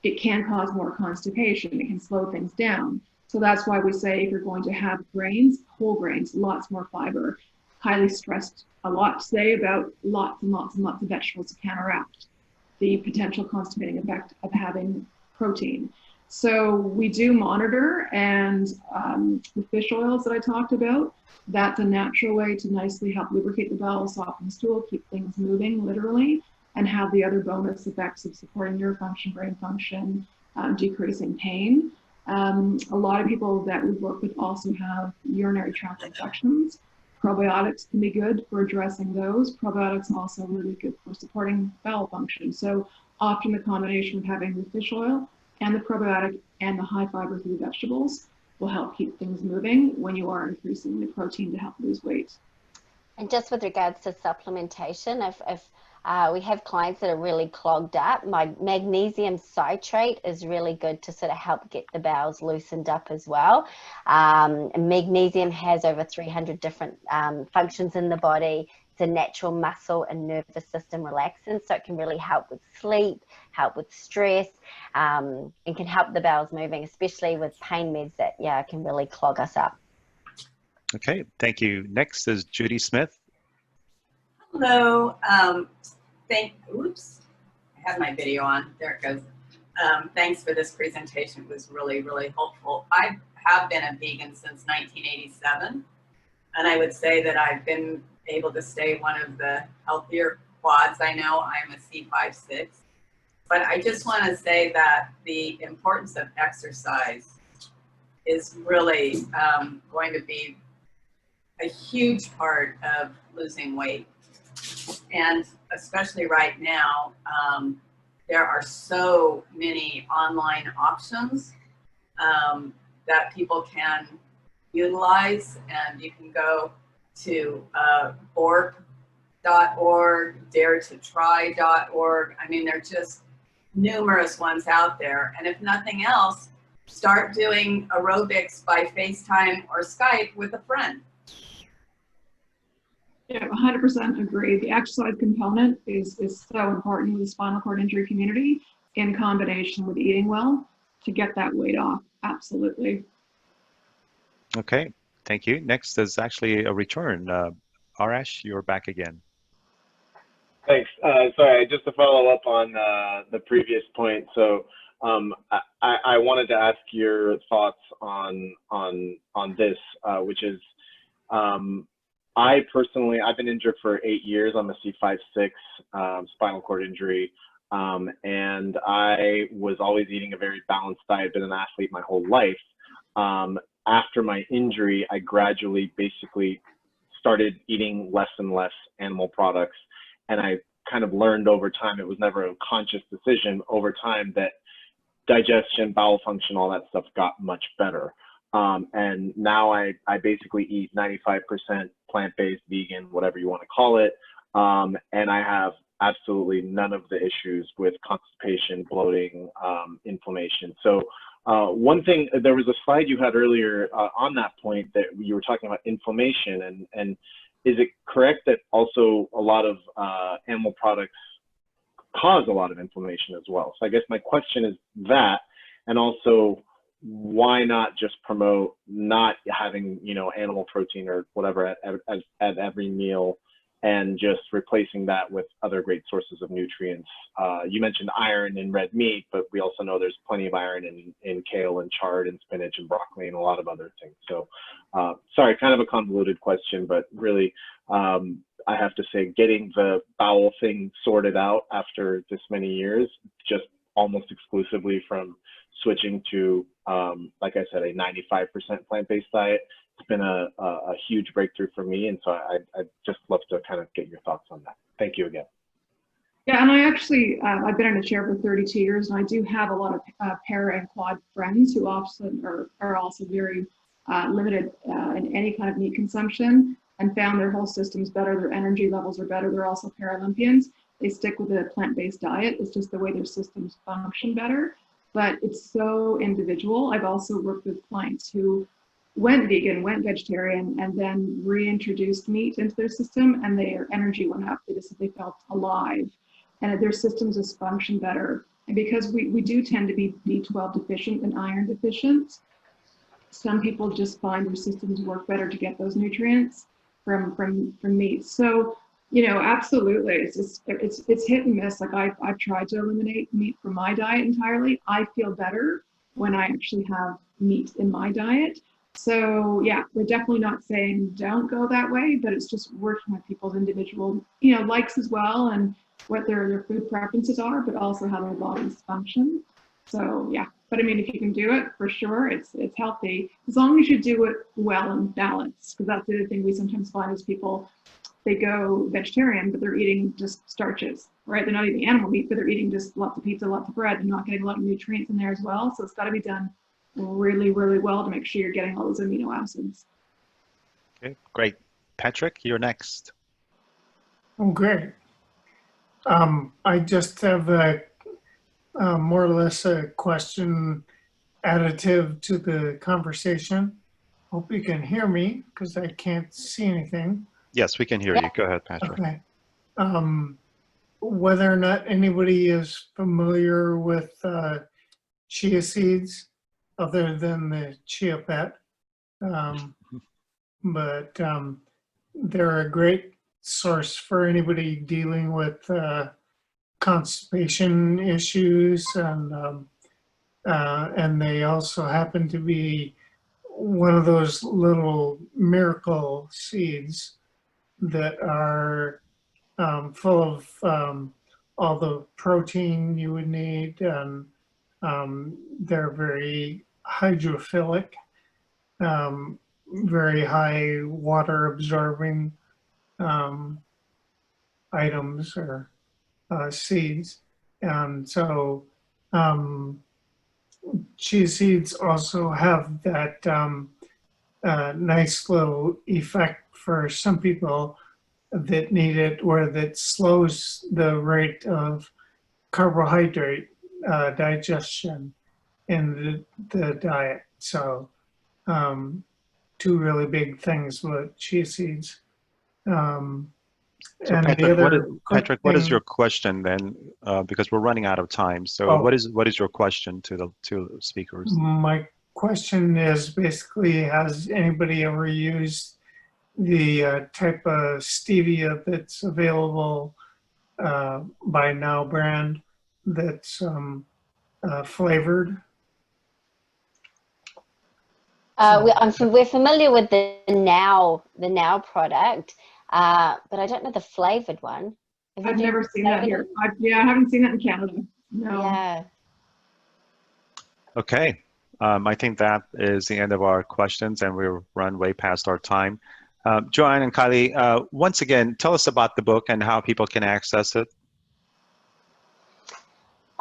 it can cause more constipation. It can slow things down. So that's why we say if you're going to have grains, whole grains, lots more fiber. Kylie stressed a lot today about lots and lots and lots of vegetables to counteract the potential constipating effect of having protein. So we do monitor, and the fish oils that I talked about, that's a natural way to nicely help lubricate the bowels, soften stool, keep things moving literally, and have the other bonus effects of supporting nerve function, brain function, decreasing pain. A lot of people that we work with also have urinary tract infections. Probiotics can be good for addressing those. Probiotics are also really good for supporting bowel function. So often the combination of having the fish oil and the probiotic and the high fiber through vegetables will help keep things moving when you are increasing the protein to help lose weight. And just with regards to supplementation, if we have clients that are really clogged up, my magnesium citrate is really good to sort of help get the bowels loosened up as well. Magnesium has over 300 different functions in the body. It's a natural muscle and nervous system relaxant, so it can really help with sleep, help with stress, and can help the bowels moving, especially with pain meds that, yeah, can really clog us up. Okay, thank you. Next is Judy Smith. Hello. Oops, I have my video on. There it goes. Thanks for this presentation. It was really, really helpful. I have been a vegan since 1987, and I would say that I've been able to stay one of the healthier quads. I know I'm a C5-6, but I just want to say that the importance of exercise is really going to be a huge part of losing weight. And especially right now, there are so many online options that people can utilize, and you can go to borp.org, daretotry.org. I mean, there are just numerous ones out there. And if nothing else, start doing aerobics by FaceTime or Skype with a friend. Yeah, 100% agree. The exercise component is so important with the spinal cord injury community in combination with eating well to get that weight off. Absolutely. Okay, thank you. Next is actually a return. Arash, you're back again. Thanks. Sorry, just to follow up on the previous point. So I wanted to ask your thoughts on this, which is I personally, I've been injured for 8 years. I'm a C5-6 spinal cord injury, and I was always eating a very balanced diet. Been an athlete my whole life. After my injury, I gradually basically started eating less and less animal products, and I kind of learned over time, it was never a conscious decision, over time that digestion, bowel function, all that stuff got much better. And now I basically eat 95% plant-based, vegan, whatever you want to call it. And I have absolutely none of the issues with constipation, bloating, inflammation. So one thing, there was a slide you had earlier on that point that you were talking about inflammation, and is it correct that also a lot of animal products cause a lot of inflammation as well? So I guess my question is that, and also, why not just promote not having, you know, animal protein or whatever at every meal, and just replacing that with other great sources of nutrients? You mentioned iron in red meat, but we also know there's plenty of iron in kale and chard and spinach and broccoli and a lot of other things. So sorry, kind of a convoluted question, but really I have to say, getting the bowel thing sorted out after this many years, just almost exclusively from switching to, like I said, a 95% plant-based diet. It's been a huge breakthrough for me. And so I'd just love to kind of get your thoughts on that. Thank you again. Yeah, and I actually, I've been in a chair for 32 years, and I do have a lot of para and quad friends who often are also very limited in any kind of meat consumption, and found their whole systems better, their energy levels are better. They're also Paralympians. They stick with a plant-based diet. It's just the way their systems function better. But it's so individual. I've also worked with clients who went vegan, went vegetarian, and then reintroduced meat into their system, and their energy went up. They felt alive, and their systems just function better. And because we do tend to be B12 deficient and iron deficient, some people just find their systems work better to get those nutrients from meat. So You know, absolutely. It's just, it's hit and miss. Like I've tried to eliminate meat from my diet entirely. I feel better when I actually have meat in my diet. So yeah, we're definitely not saying don't go that way, but it's just working with people's individual, you know, likes as well, and what their food preferences are, but also how their bodies function. So yeah, but I mean, if you can do it, for sure, it's healthy, as long as you do it well and balanced. Because that's the other thing we sometimes find is people, they go vegetarian, but they're eating just starches, right? They're not eating animal meat, but they're eating just lots of pizza, lots of bread, and not getting a lot of nutrients in there as well. So it's got to be done really, really well to make sure you're getting all those amino acids. Okay, great. Patrick, you're next. Oh, great. I just have a more or less a question additive to the conversation. Hope you can hear me because I can't see anything. Yes, we can hear you. Go ahead, Patrick. Okay. Whether or not anybody is familiar with chia seeds other than the chia pet, but they're a great source for anybody dealing with constipation issues, and they also happen to be one of those little miracle seeds that are full of all the protein you would need, and they're very hydrophilic, very high water absorbing items or seeds. And so chia seeds also have that nice little effect for some people that need it, where that slows the rate of carbohydrate digestion in the diet. So two really big things with chia seeds. So and Patrick, what is your question then? Because we're running out of time. So what is your question to the speakers? My question is basically, has anybody ever used the type of stevia that's available by Now brand that's flavored? We're familiar with the Now product, but I don't know the flavored one. I've never seen that here. I haven't seen that in Canada. No. Yeah. Okay. I think that is the end of our questions, and we've run way past our time. Joanne and Kylie, once again, tell us about the book and how people can access it.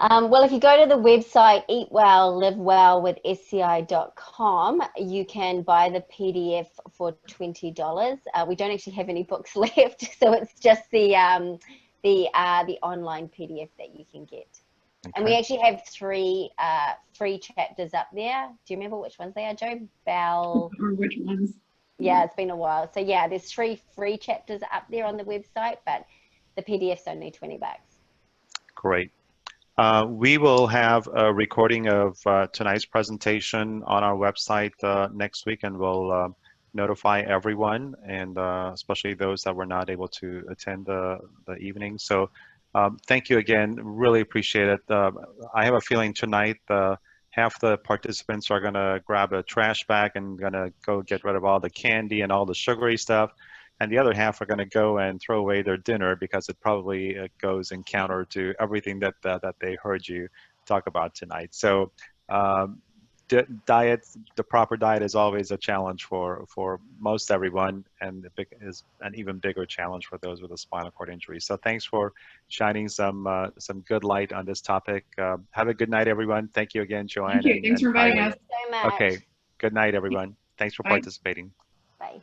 Well, if you go to the website eatwelllivewellwithsci.com, you can buy the PDF for $20. We don't actually have any books left, so it's just the online PDF that you can get. Okay. And we actually have 3 free chapters up there. Do you remember which ones they are, Joe? Bowel. Or which ones? Yeah, it's been a while. So yeah, there's 3 free chapters up there on the website, but the PDF's only $20. Great. We will have a recording of tonight's presentation on our website next week, and we'll notify everyone, and especially those that were not able to attend the evening. So thank you again. Really appreciate it. I have a feeling tonight half the participants are going to grab a trash bag and going to go get rid of all the candy and all the sugary stuff. And the other half are going to go and throw away their dinner because it probably goes in counter to everything that they heard you talk about tonight. So diet, the proper diet is always a challenge for most everyone, and is an even bigger challenge for those with a spinal cord injury. So thanks for shining some good light on this topic. Have a good night, everyone. Thank you again, Joanne. Thank you. Thanks for inviting us. Thank you so much. Okay. Good night, everyone. Thanks for participating. Bye.